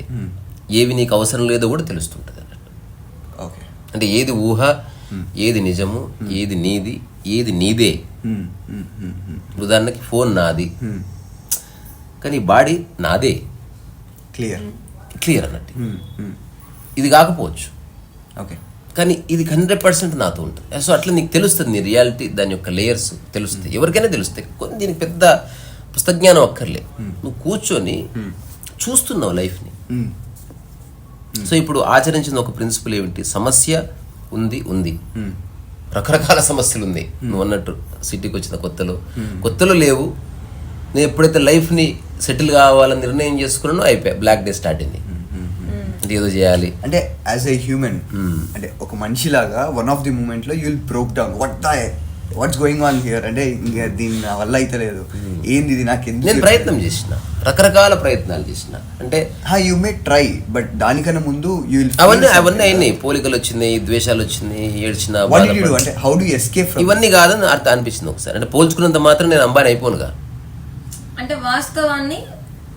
ఏవి నీకు అవసరం లేదో కూడా తెలుస్తుంటది అన్నట్టు. అంటే ఏది ఊహ, ఏది నిజము, ఏది నీది, ఏది నీదే. ఉదాహరణకి ఫోన్ నాది కానీ బాడీ నాదే, క్లియర్ అన్నట్టు. ఇది కాకపోవచ్చు కానీ ఇది 100% నాతో ఉంటుంది. సో అట్లా నీకు తెలుస్తుంది, నీ రియాలిటీ దాని యొక్క లేయర్స్ తెలుస్తాయి, ఎవరికైనా తెలుస్తాయి. కొన్ని దీనికి పెద్ద పుస్తజ్ఞానం అక్కర్లే, నువ్వు కూర్చొని చూస్తున్నావు లైఫ్ని. సో ఇప్పుడు ఆచరించిన ఒక ప్రిన్సిపల్ ఏమిటి, సమస్య ఉంది, రకరకాల సమస్యలు ఉన్నాయి. నువ్వు అన్నట్టు సిటీకి వచ్చిన కొత్తలో లేవు. నేను ఎప్పుడైతే లైఫ్ని సెటిల్ కావాలని నిర్ణయం చేసుకున్నానో అయిపోయా, బ్లాక్ డే స్టార్ట్ అయింది. ఏదో చేయాలి అంటే యాజ్ ఏ హ్యూమన్, అంటే ఒక మనిషిలాగా వన్ ఆఫ్ ది మూమెంట్ లో you will broke down, what's going on here, అంటే ఇంకా దీని నా వల్ల అయితే లేదు, ఏంది ఇది నాకు ఎందుకు. నేను ప్రయత్నం చేసిన, రకరకాల ప్రయత్నాలు చేసిన. అంటే యూ మే ట్రై, బట్ దానికన్నా ముందు యూ విల్ అవన్నీ అయినాయి. పోలికలు వచ్చినాయి, ద్వేషాలు వచ్చినాయి, ఏడ్చిన. అంటే హౌ డు ఎస్కేప్ ఇవన్నీ కాదని అర్థం అనిపించింది ఒకసారి. అంటే పోల్చుకున్నంత మాత్రం నేను అంబానీ అయిపోనుగా. అంటే వాస్తవాన్ని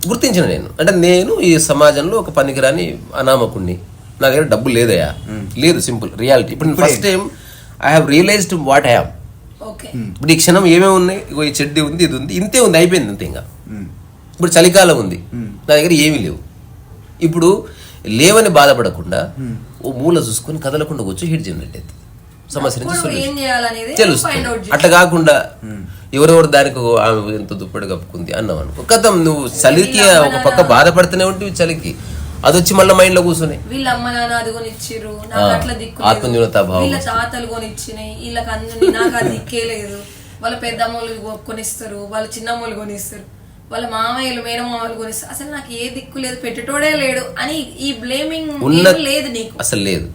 గుర్తించిన నేను, అంటే నేను ఈ సమాజంలో ఒక పనికిరాని అనామకుణ్ణి, నా దగ్గర డబ్బు లేదయా, లేదు, సింపుల్ రియాలిటీ. ఇప్పుడు first time I have realized what I have. ఇప్పుడు ఈ క్షణం ఏమేమి ఉన్నాయి, ఈ చెడ్డి ఉంది, ఇది ఉంది, ఇంతే ఉంది, అయిపోయింది అంతే. ఇంకా ఇప్పుడు చలికాలం ఉంది, నా దగ్గర ఏమీ లేవు. ఇప్పుడు లేవని బాధపడకుండా ఓ మూల చూసుకొని కదలకుండా కూర్చో హీట్ జనరేట్ అవుతుంది, సమస్య నుంచి తెలుస్తుంది. అట్లా కాకుండా ఎవరెవరు దానికి ఎంత దుప్పటి కప్పుకుంది అన్నావు అనుకో, కథం నువ్వు చలికి ఒక పక్క బాధపడుతూనే ఉంటుంది, చలికి అది వచ్చి మళ్ళీ మైండ్ లో కూర్చున్నాయి. వీళ్ళ అమ్మ నాన్న అది కొనిచ్చిర్రు, ఆత్మన్యూనతా భావం, వీళ్ళ తాతలు కొనిచ్చినాయి, వీళ్ళకి అన్ని నాకు అది దిక్కే లేదు. వాళ్ళ పెద్దమ్మలు కొనిస్తారు, వాళ్ళ చిన్నమ్మలు కొనిస్తారు, వాళ్ళ మామయ్యలు మేనమామలు కొనిస్తారు, అసలు నాకు ఏ దిక్కు లేదు, పెట్టేటోడే లేడు అని ఈ బ్లేమింగ్ లేదు నీకు అసలు లేదు.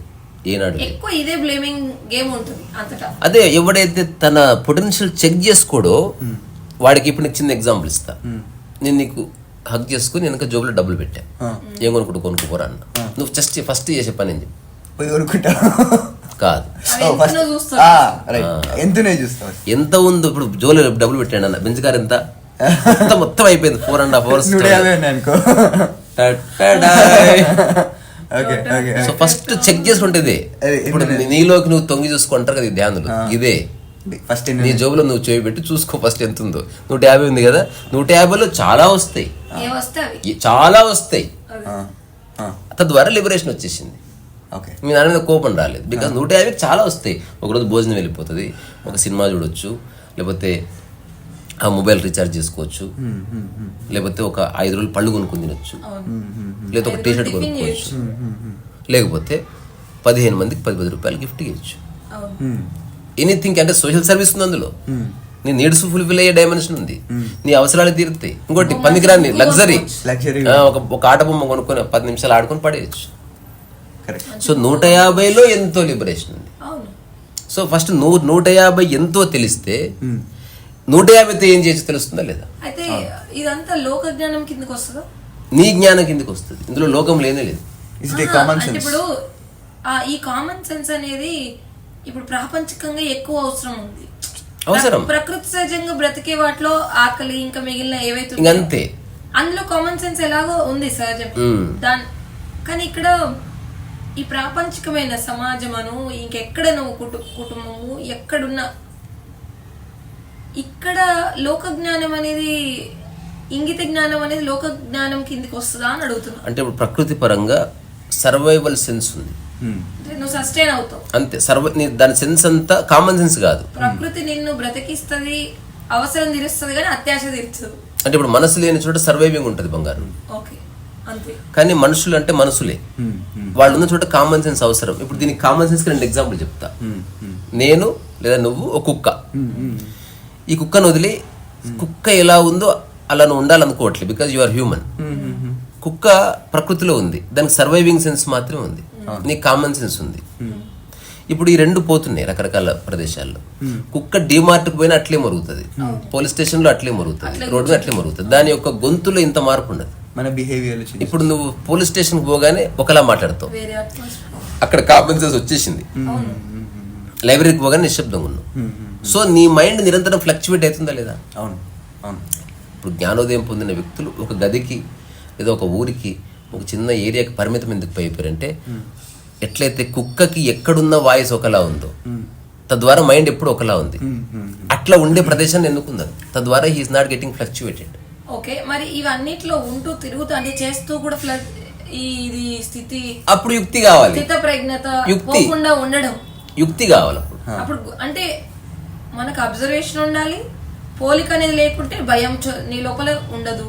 ఏనాడు ఎక్కువ ఇదే బ్లేమింగ్ గేమ్ ఉంటుంది అంతటా. అదే ఎవడైతే తన పొటెన్షియల్ చెక్ చేసుకోడో వాడికి. ఇప్పుడు నీకు చిన్న ఎగ్జాంపుల్ ఇస్తా. నేను నీకు హక్ చేసుకుని వెనక జోబులో డబ్బులు పెట్టా, ఏం కొనుక్కోరా అన్న. నువ్వు ఫస్ట్ చేసే పని ఏంది? కాదు, ఎంత ఉందో. ఇప్పుడు జోబులో డబ్బులు పెట్టాడు అన్న, బెంచ్ కార్ ఎంత మొత్తం అయిపోయింది, 4.5 hours. సో ఫస్ట్ చెక్ చేసుకుంటేది. ఇప్పుడు నీలోకి నువ్వు తొంగి చూసుకుంటారు కదా, ధ్యానులు ఇదే. ఫస్ట్ నీ జోబులో నువ్వు చేయి పెట్టి చూసుకో ఫస్ట్ ఎంత ఉందో. 150 ఉంది కదా, 150లో చాలా వస్తాయి, చాలా వస్తాయి. తద్వారా లిబరేషన్ వచ్చేసింది. మీ నాన్న మీద కోపం రాలేదు, బికాస్ 150 చాలా వస్తాయి. ఒకరోజు భోజనం వెళ్ళిపోతుంది, ఒక సినిమా చూడొచ్చు, లేకపోతే ఆ మొబైల్ రీఛార్జ్ చేసుకోవచ్చు, లేకపోతే ఒక 5 రోజులు పళ్ళు కొనుక్కొని తినొచ్చు, లేకపోతే ఒక టీ షర్ట్ కొనుక్కోవచ్చు, లేకపోతే 15 మందికి 10 రూపాయలు గిఫ్ట్ ఇవ్వచ్చు. ఎనీథింగ్. అంటే సోషల్ సర్వీస్ ఉంది అందులో, నీ నీడ్స్ ఫుల్ఫిల్ అయ్యే డైమెన్షన్ ఉంది, నీ అవసరాలు తీరుతాయి. ఇంకోటి పనికిరాని లగ్జరీ, ఒక ఆట బొమ్మ కొనుక్కొని 10 నిమిషాలు ఆడుకొని పడేయచ్చు. సో 150లో ఎంతో లిబరేషన్ ఉంది. సో ఫస్ట్ 150 ఎంతో తెలిస్తే 150తో ఏం చేసి తెలుస్తుందా లేదా? అయితే ఇదంతా లోక జ్ఞానం కిందకి వస్తుందా? నీ జ్ఞానం కిందకి వస్తుంది, ఇందులో లోకం లేనే లేదు. ఇప్పుడు ఈ కామన్ సెన్స్ అనేది ఇప్పుడు ప్రాపంచికంగా ఎక్కువ అవసరం ఉంది. అవసరం. ప్రకృతి సహజంగా బ్రతికే వాటిలో ఆకలి ఇంకా మిగిలిన ఏవైతే ఇంకంతే, అందులో కామన్ సెన్స్ ఎలాగో ఉంది సహజం. కానీ ఇక్కడ ఈ ప్రాపంచికమైన సమాజమను ఇంకెక్కడ నువ్వు కుటుంబము ఎక్కడున్నా ఇక్కడ లోక జ్ఞానం అనేది ఇంగిత జ్ఞానం అనేది లోక జ్ఞానం కిందికి వస్తుందా అని అడుగుతున్నా. అంటే ఇప్పుడు ప్రకృతి పరంగా సర్వైవల్ సెన్స్ ఉంది, నువ్వు సస్టైన్ అవుతావు అంతే. దాని సెన్స్ అంతా కామన్ సెన్స్ కాదు. ప్రకృతి నిన్ను బ్రతికిస్తుంది, అవసరం తీరుస్తుంది, కానీ అత్యాశ తీర్చదు. అంటే ఇప్పుడు మనసు లేని చోట సర్వైవింగ్ ఉంటుంది బంగారు. ఓకే అంతే. కానీ మనుషులు అంటే మనసులే, వాళ్ళు ఉన్న చోట కామన్ సెన్స్ అవసరం. ఇప్పుడు దీనికి కామన్ సెన్స్ కి 2 ఎగ్జాంపుల్ చెప్తా. నేను లేదా నువ్వు ఒక కుక్క, ఈ కుక్కను వదిలి కుక్క ఎలా ఉందో అలా నువ్వు ఉండాలనుకోవట్లేదు, బికాజ్ యు ఆర్ హ్యూమన్. కుక్క ప్రకృతిలో ఉంది, దానికి సర్వైవింగ్ సెన్స్ మాత్రమే ఉంది, నీకు కామన్ సెన్స్ ఉంది. ఇప్పుడు ఈ 2 పోతున్నాయి రకరకాల ప్రదేశాల్లో. కుక్క డిమార్ట్కి పోయినా అట్లే మరుగుతుంది, పోలీస్ స్టేషన్ లో అట్లే మరుగుతుంది, రోడ్డు మీద అట్లే మరుగుతుంది. దాని యొక్క గొంతులో ఇంత మార్పు ఉండదు. మన బిహేవియర్ ఇప్పుడు నువ్వు పోలీస్ స్టేషన్కి పోగానే ఒకలా మాట్లాడతావు, అక్కడ కామన్ సెన్స్ వచ్చేసింది. లైబ్రరీకి పోగానే నిశ్శబ్దంగా ఉన్నావు. సో నీ మైండ్ నిరంతరం ఫ్లక్చువేట్ అవుతుందా లేదా? అవును అవును. ఇప్పుడు జ్ఞానోదయం పొందిన వ్యక్తులు ఒక గదికి లేదా ఒక ఊరికి ఒక చిన్న ఏరియాకి పరిమితం ఎందుకు అయిపోయారంటే, ఎట్లయితే కుక్కకి ఎక్కడున్న వాయిస్ ఒకలా ఉందో తద్వారా మైండ్ ఎప్పుడు ఒకలా ఉంది, అట్లా ఉండే ప్రదేశాన్ని ఎన్నుకుందాం. తద్వారా హీఈస్ నాట్ గెటింగ్ ఫ్లక్చువేటెడ్. ఓకే, మరి ఇవన్నిట్లో ఉంటూ తిరుగుతూ అంటే చేస్తూ కూడా ఇది స్థితి, అప్పుడు యుక్తి కావాలి, స్థిత ప్రజ్ఞత యుక్తి పోకుండా ఉండడం, యుక్తి కావాలి. అప్పుడు అంటే మనకు అబ్జర్వేషన్ ఉండాలి, పోలిక అనేది లేకుంటే భయం నీ లోపల ఉండదు.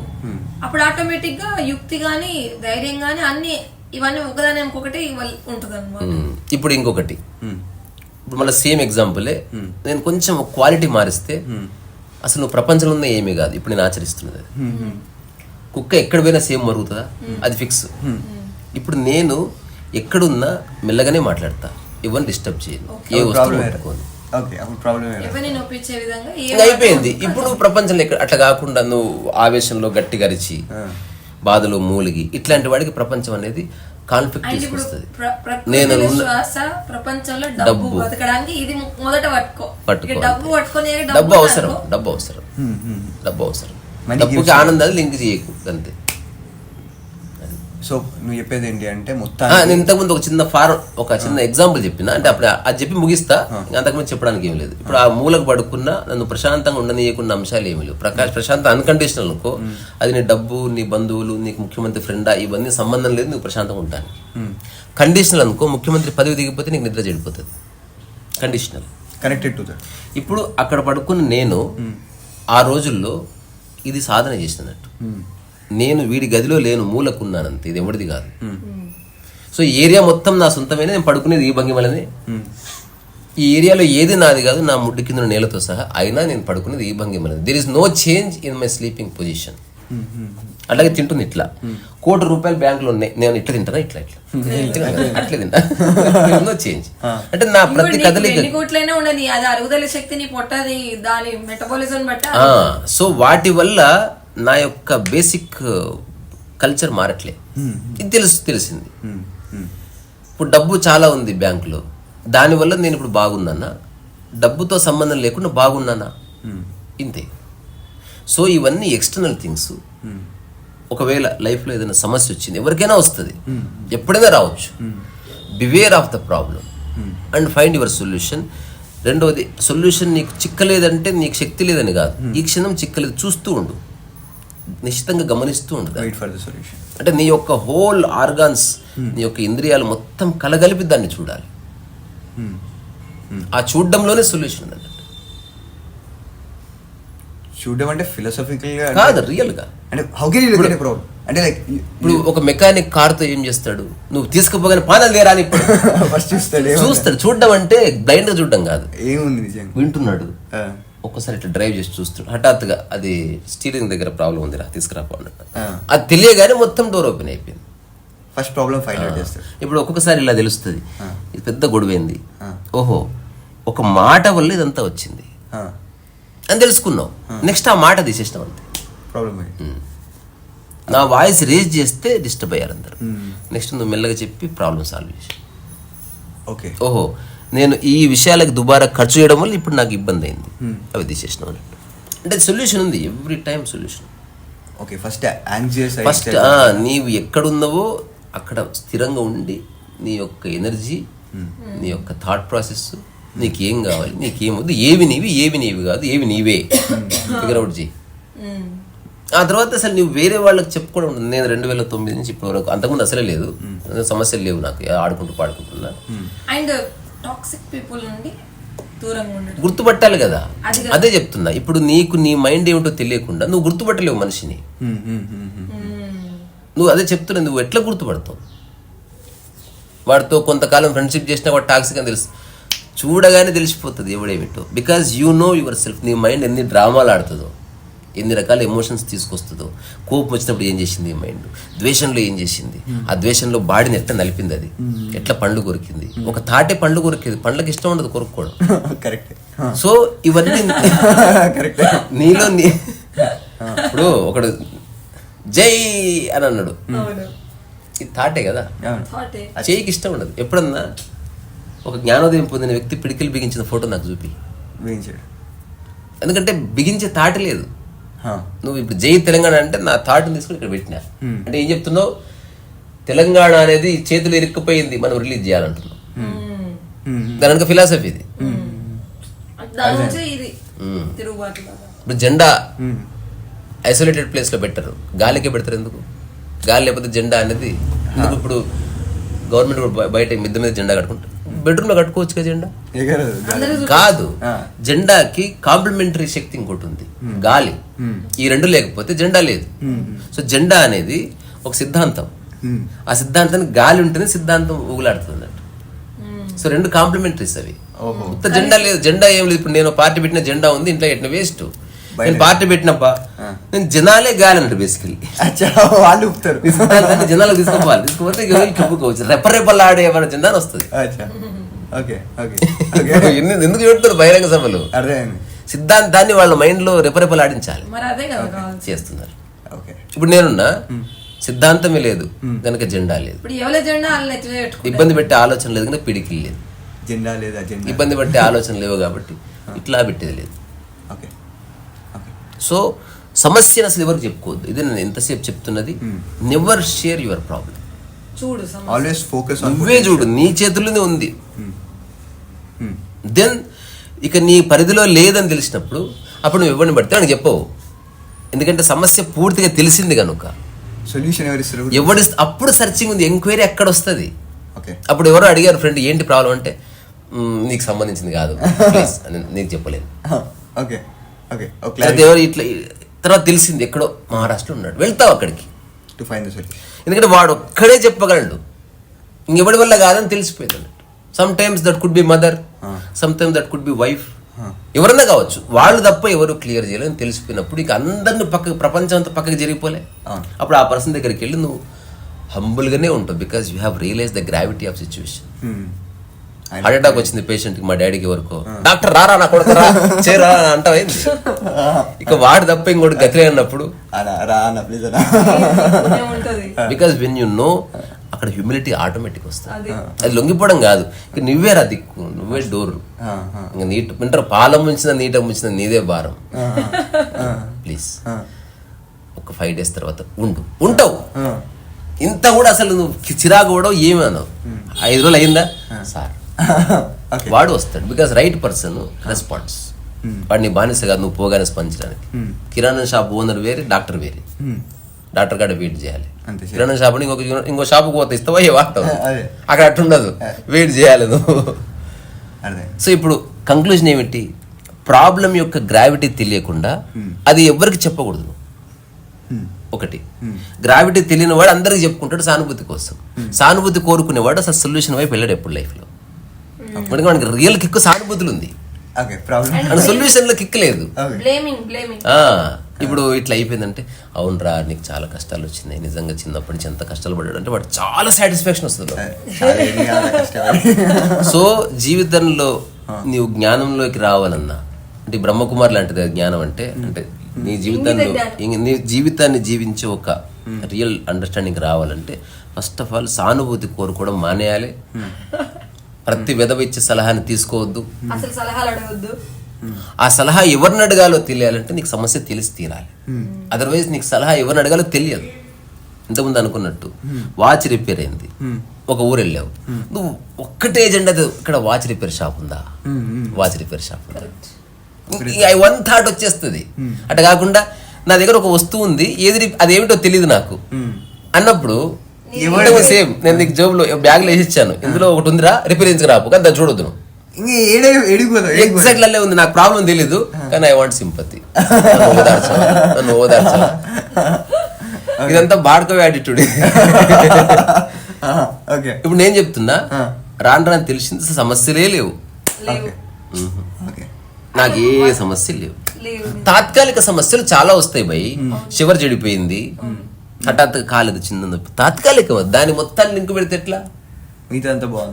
అప్పుడు ఆటోమేటిక్ గా యుక్తి గాని ధైర్యం గాని అన్ని ఇవన్నీ ఒకదాని ఇంకొకటి ఉంటుంది అనమాట. ఇప్పుడు ఇంకొకటి, ఇప్పుడు మళ్ళీ సేమ్ ఎగ్జాంపులే, నేను కొంచెం క్వాలిటీ మారిస్తే అసలు నువ్వు ప్రపంచంలో ఉన్న ఏమీ కాదు. ఇప్పుడు నేను ఆచరిస్తున్నది, కుక్క ఎక్కడ పోయినా సేమ్ మరుగుతుందా? అది ఫిక్స్. ఇప్పుడు నేను ఎక్కడున్నా మెల్లగానే మాట్లాడతా, ఎవరిని డిస్టర్బ్ చేయను, ఏ వస్తువు పట్టుకోను, అయిపోయింది. ఇప్పుడు ప్రపంచంలో అట్లా కాకుండా నువ్వు ఆవేశంలో గట్టిగా అరిచి బాధలో మూలిగి ఇట్లాంటి వాడికి ప్రపంచం అనేది కాన్ఫ్లిక్ట్ తీసుకొస్తుంది. నేను ప్రపంచంలో డబ్బు బతకడానికి ఇది మొదట డబ్బు అవసరం, డబ్బు అవసరం, డబ్బు అవసరం. డబ్బుకి ఆనందాన్ని లింక్ చేయకు అంతే. సో నువ్వు చెప్పేది ఏంటి అంటే మొత్తం నేను ఇంతకుముందు ఒక చిన్న ఎగ్జాంపుల్ చెప్పిన, అంటే అప్పుడు అది చెప్పి ముగిస్తా, అంతకుముందు చెప్పడానికి ఏం లేదు. ఇప్పుడు ఆ మూలకు పడుకున్నా నన్ను ప్రశాంతంగా ఉండనీయకున్న అంశాలు ఏమి లేవు. ప్రశాంత అన్కండిషనల్ అనుకో, అది నీ డబ్బు, నీ బంధువులు, నీకు ముఖ్యమంత్రి ఫ్రెండా, ఇవన్నీ సంబంధం లేదు, నువ్వు ప్రశాంతంగా ఉంటాను. కండిషనల్ అనుకో, ముఖ్యమంత్రి పదవి దిగిపోతే నీకు నిద్ర చెడిపోతుంది. Conditional connected to that. ఇప్పుడు అక్కడ పడుకున్న నేను ఆ రోజుల్లో ఇది సాధన చేసినట్టు, నేను వీడి గదిలో లేను, మూలకున్నానంతే, ఇది ఎవరిది కాదు. సో ఏరియా మొత్తం నా సొంతమైన, నేను పడుకునేది ఈ భంగిమలని. ఈ ఏరియాలో ఏది నాది కాదు, నా ముడ్డు కింద నేలతో సహా, అయినా నేను పడుకునేది ఈ భంగిమలని. There is no change in my sleeping position. అలాగే తింటుంది ఇట్లా, ₹1,00,00,000 బ్యాంకులో ఉన్నాయి, నేను ఇట్లా తింటానా, ఇట్లా అట్లే తింటా, నో చేంజ్. అంటే నా ప్రతి కదలిక. సో వాటి వల్ల నా యొక్క బేసిక్ కల్చర్ మారట్లే, ఇది తెలిసింది. ఇప్పుడు డబ్బు చాలా ఉంది బ్యాంకులో, దానివల్ల నేను ఇప్పుడు బాగున్నానా, డబ్బుతో సంబంధం లేకుండా బాగున్నానా, ఇంతే. సో ఇవన్నీ ఎక్స్టర్నల్ థింగ్స్. ఒకవేళ లైఫ్లో ఏదైనా సమస్య వచ్చింది, ఎవరికైనా వస్తుంది, ఎప్పుడైనా రావచ్చు. Beware of the problem and find your solution. రెండవది, సొల్యూషన్ నీకు చిక్కలేదంటే నీకు శక్తి లేదని కాదు, ఈ క్షణం చిక్కలేదు, చూస్తూ ఉండు, నిశ్చితంగా గమనిస్తూ ఉండు. అంటే నీ యొక్క హోల్ ఆర్గాన్స్, నీ యొక్క ఇంద్రియాలు మొత్తం కలగలిపి దాన్ని చూడాలి. ఆ చూడడంలోనే సొల్యూషన్ ఉంది. చూడడం అంటే ఫిలాసఫికల్ గా కాదు, రియల్ గా. అంటే how can you look at a problem అంటే లైక్ ఇప్పుడు ఒక మెకానిక్ కార్ తో ఏం చేస్తాడు, నువ్వు తీసుకుపోగానే పానాలు లేరా అని ఫస్ట్ చూస్తాడు. చూడడం అంటే బ్లైండ్ గా చూడడం కాదు, ఏముంది నిజంగా వింటున్నాడు. ఒక్కసారి ఇట్లా డ్రైవ్ చేసి చూస్తాడు, హఠాత్తుగా అది స్టీరింగ్ దగ్గర ప్రాబ్లం ఉంది, తీసుకురాపో అన్నట్టు. అది తెలియగానే మొత్తం డోర్ ఓపెన్ అయిపోయింది. ఫస్ట్ ప్రాబ్లం ఫైండ్ అవుట్ చేస్తాడు. ఇప్పుడు ఒక్కొక్కసారి ఇలా తెలుస్తుంది, ఇది పెద్ద గొడవైంది, ఓహో ఒక మాట వల్ల ఇదంతా వచ్చింది అని తెలుసుకున్నావు. నెక్స్ట్ ఆ మాట తీసేసినావు అంతే. నా వాయిస్ రేజ్ చేస్తే డిస్టర్బ్ అయ్యారు అందరు. నెక్స్ట్ నువ్వు మెల్లగా చెప్పి ప్రాబ్లం సాల్వ్ చేసి, ఓకే ఓహో నేను ఈ విషయాలకు దుబారా ఖర్చు చేయడం వల్ల ఇప్పుడు నాకు ఇబ్బంది అయింది, అవి తీసేసిన అన్నట్టు. అంటే సొల్యూషన్ ఉంది, every time solution. Okay, first anxious first నీవు ఎక్కడున్నావో అక్కడ స్థిరంగా ఉండి నీ యొక్క ఎనర్జీ, నీ యొక్క థాట్ ప్రాసెస్, నీకేం కావాలి, నీకేమొద్దు, ఏవి నీవి కాదు, ఏవి నీవే ఫిగర్ అవుట్ చేయి. ఆ తర్వాత అసలు నువ్వు వేరే వాళ్ళకి చెప్పుకోవడం ఉంటుంది. నేను 2009 నుంచి ఇప్పటి వరకు, అంతకుముందు అసలే లేదు, సమస్యలు లేవు నాకు, ఆడుకుంటూ పాడుకుంటున్నా. అండ్ టాక్సిక్ పీపుల్ నుండి దూరంగా ఉండడం గుర్తుపట్టాలి కదా, అదే చెప్తున్నా. ఇప్పుడు నీకు నీ మైండ్ ఏమిటో తెలియకుండా నువ్వు గుర్తుపట్టలేవు మనిషిని. నువ్వు అదే చెప్తున్నా, నువ్వు ఎట్లా గుర్తుపడతావు? వాడితో కొంతకాలం ఫ్రెండ్షిప్ చేసినా వాడు టాక్సిక్ అని తెలుసు, చూడగానే తెలిసిపోతుంది ఎవడేమిటో. Because you know yourself. నీ మైండ్ ఎన్ని డ్రామాలు ఆడుతుందో, ఎన్ని రకాల ఎమోషన్స్ తీసుకొస్తుందో. కోపం వచ్చినప్పుడు ఏం చేసింది ఈ మైండ్, ద్వేషంలో ఏం చేసింది, ఆ ద్వేషంలో బాడీని ఎట్లా నలిపింది, అది ఎట్లా పండ్లు కొరికింది. ఒక తాటే పండ్లు కొరికేది, పండ్లకి ఇష్టం ఉండదు కొరుక్కోవడం. కరెక్ట్. సో ఇవన్నీ కరెక్ట్. నీలో ఇప్పుడు ఒకడు జై అని అన్నాడు, ఇది తాటే కదా, చేయికి ఇష్టం ఉండదు. ఎప్పుడన్నా ఒక జ్ఞానోదయం పొందిన వ్యక్తి పిడికిలు బిగించిన ఫోటో నాకు చూపి. ఎందుకంటే బిగించే తాట లేదు. నువ్వు ఇప్పుడు జై తెలంగాణ అంటే నా థాట్ని తీసుకుని ఇక్కడ పెట్టినా అంటే ఏం చెప్తున్నావు, తెలంగాణ అనేది చేతులు ఇరుక్కుపోయింది, మనం రిలీజ్ చేయాలంటున్నావు. దాని వెనక ఫిలాసఫీ ఇది. ఇప్పుడు జెండా ఐసోలేటెడ్ ప్లేస్ లో పెట్టరు, గాలికే పెడతారు. ఎందుకు గాలి లేకపోతే జెండా అనేది ఎందుకు? ఇప్పుడు గవర్నమెంట్ బయట మిద్ద మీద జెండా కట్టుకుంటారు, బెడ్రూమ్ లో కట్టుకోవచ్చు కదా జెండా. కాదు, జెండాకి కాంప్లిమెంటరీ శక్తి ఇంకోటి ఉంది, గాలి. ఈ రెండు లేకపోతే జెండా లేదు. సో జెండా అనేది ఒక సిద్ధాంతం, ఆ సిద్ధాంతానికి గాలి ఉంటేనే సిద్ధాంతం ఊగులాడుతుంది అన్నట్టు. సో రెండు కాంప్లిమెంటరీస్ అవి. జెండా లేదు, జెండా ఏం లేదు. ఇప్పుడు నేను పార్టీ పెట్టిన జెండా ఉంది, ఇంట్లో పెట్టిన వేస్ట్. నేను పార్టీ పెట్టినప్ప నేను జనాలే గాలి అన్నట్టు బేసికలీ. వాళ్ళు జనాలు తీసుకోవాలి, తీసుకుపోతే చెప్పుకోవచ్చు. రెప్పరెప్పలాడే మన జెండా వస్తుంది. ఎందుకు చెప్తారు బహిరంగ సభలు? సిద్ధాంతాన్ని వాళ్ళ మైండ్ లో రెప్పరెప్పలాడించాలి, చేస్తున్నారు. ఇప్పుడు నేనున్నా సిద్ధాంతమే లేదు కనుక జెండా లేదు, ఇబ్బంది పెట్టే ఆలోచన లేదు కనుక పిడికిలు లేదు, జెండా లేదు, ఇబ్బంది పెట్టే ఆలోచన లేవు కాబట్టి ఇట్లా పెట్టేది లేదు. సో సమస్యను అసలు ఎవరికి చెప్పుకోవద్దు. ఇది నేను ఎంతసేపు చెప్తున్నది. Never share your problem. Always focus, నువ్వే చూడు, నీ చేతుల్లోనే ఉంది. దెన్ ఇక నీ పరిధిలో లేదని తెలిసినప్పుడు అప్పుడు నువ్వు ఎవరిని పడితే అని చెప్పవు. ఎందుకంటే సమస్య పూర్తిగా తెలిసింది కనుక సొల్యూషన్ అప్పుడు సర్చింగ్ ఉంది, ఎంక్వైరీ ఎక్కడ వస్తుంది. అప్పుడు ఎవరో అడిగారు ఫ్రెండ్ ఏంటి ప్రాబ్లం అంటే నీకు సంబంధించింది కాదు ప్లీజ్ అని నీకు చెప్పలేదు. ఇట్లా తర్వాత తెలిసింది ఎక్కడో మహారాష్ట్రలో ఉన్నాడు, వెళ్తావు అక్కడికి. ఎందుకంటే వాడు ఒక్కడే చెప్పగలడు, ఇంకెవడి వల్ల కాదని తెలిసిపోయింది అన్నట్టు. Some times that could be mother, some times that could be wife, ఎవరన్నా కావచ్చు. వాళ్ళు తప్ప ఎవరు క్లియర్ చేయలేదని తెలిసిపోయినప్పుడు ఇక అందరిని పక్కకి, ప్రపంచం అంతా పక్కకి జరిగిపోలే. అప్పుడు ఆ పర్సన్ దగ్గరికి వెళ్ళి నువ్వు హంబుల్గానే ఉంటావు. Because you have realize the gravity of situation. Heart attack వచ్చింది పేషెంట్ కి, మా డాడీకి ఎవరికో, డాక్టర్ రారా నా కొడుకురా చేరా అంటావైంది. ఇక వాడు తప్ప ఇంకోటి గతిలే అన్నప్పుడు బికాస్ వెన్ యూ నో అక్కడ హ్యూమిలిటీ ఆటోమేటిక్ వస్తుంది. అది లొంగిపోవడం కాదు, ఇక నువ్వే రా దిక్కు, నువ్వే డోర్. ఇంకా నీట్ వింటారు, పాలం ముంచిన నీట ముంచిన నీదే భారం. ప్లీజ్ ఒక 5 days తర్వాత ఉంటావు. ఇంత కూడా అసలు నువ్వు చిరాకు కూడా ఏమి అన్నావు. 5 రోజులు అయిందా సార్ వాడు వస్తాడు. Because right person response. వాడిని బానిస కాదు నువ్వు పోగానే స్పందించడానికి. కిరాణా షాప్ ఓనర్ వేరే, డాక్టర్ వేరే. డాక్టర్ కాడ వెయిట్ చేయాలి, కిరాణా షాప్ ఇంకో షాపుకి పోతే ఇస్తావా ఏ వాడతావు, అక్కడ అట్టుండదు, వెయిట్ చేయాలి నువ్వు. సో ఇప్పుడు కంక్లూజన్ ఏమిటి, ప్రాబ్లం యొక్క గ్రావిటీ తెలియకుండా అది ఎవరికి చెప్పకూడదు. ఒకటి, గ్రావిటీ తెలియని వాడు అందరికి చెప్పుకుంటాడు సానుభూతి కోసం. సానుభూతి కోరుకునేవాడు అసలు సొల్యూషన్ వైపు వెళ్ళాడు ఎప్పుడు లైఫ్ లో. మనకి రియల్ కిక్ సానుభూతులు ఉంది, సొల్యూషన్ లో కిక్ లేదు. ఇప్పుడు ఇట్లా అయిపోయిందంటే అవునరా నీకు చాలా కష్టాలు వచ్చినాయి, నిజంగా చిన్నప్పటి నుంచి ఎంత కష్టాలు పడ్డాడు అంటే వాడు చాలా సాటిస్ఫాక్షన్ వస్తుంది. సో జీవితంలో నీవు జ్ఞానంలోకి రావాలన్నా అంటే బ్రహ్మకుమార్ లాంటిది జ్ఞానం అంటే. అంటే నీ జీవితాన్ని జీవించే ఒక రియల్ అండర్స్టాండింగ్ రావాలంటే ఫస్ట్ ఆఫ్ ఆల్ సానుభూతి కోరుకోవడం మానేయాలి. ప్రతి విధవ ఇచ్చే సలహాని తీసుకోవద్దు. అసలు సలహాలు అడగొద్దు. ఆ సలహా ఎవరిని అడగాలో తెలియాలంటే నీకు సమస్య తెలిసి తీరాలి. అదర్వైజ్ నీకు సలహా ఎవరిని అడగాలో తెలియదు. ఇంతకుముందు అనుకున్నట్టు వాచ్ రిపేర్ అయింది, ఒక ఊరు వెళ్ళావు, నువ్వు ఒక్కటే ఎజెండా, ఇక్కడ వాచ్ రిపేర్ షాప్ ఉందా, వాచ్ రిపేర్ షాప్ ఉందా, వన్ థాట్ వచ్చేస్తుంది. అట్లా కాకుండా నా దగ్గర ఒక వస్తువు ఉంది, ఏది అదేమిటో తెలియదు నాకు అన్నప్పుడు సేమ్ నేను నీకు జోబులో బ్యాగ్లో వేసి ఇచ్చాను, ఇందులో ఒకటి ఉందిరా రిపేరింగ్ రాపు కానీ దాన్ని చూడొద్దు నువ్వు, ఎగ్జాక్ట్ అల్లే ఉంది, నాకు ప్రాబ్లం తెలీదు కానీ ఐ వాంట్ సింపతి, నన్ను ఓదార్చావా. ఇదంతా బాడ్కో యాటిట్యూడ్. ఇప్పుడు నేను చెప్తున్నా, రాను రాని తెలిసింది సమస్యలే లేవు, నాకు ఏ సమస్యలు లేవు. తాత్కాలిక సమస్యలు చాలా వస్తాయి భయ్. షుగర్ చెడిపోయింది, హఠాత్తుగా కాలేదు, చిన్న నొప్పి, తాత్కాలికం. దాని మొత్తాన్ని లింక్ పెడితే ఎట్లా?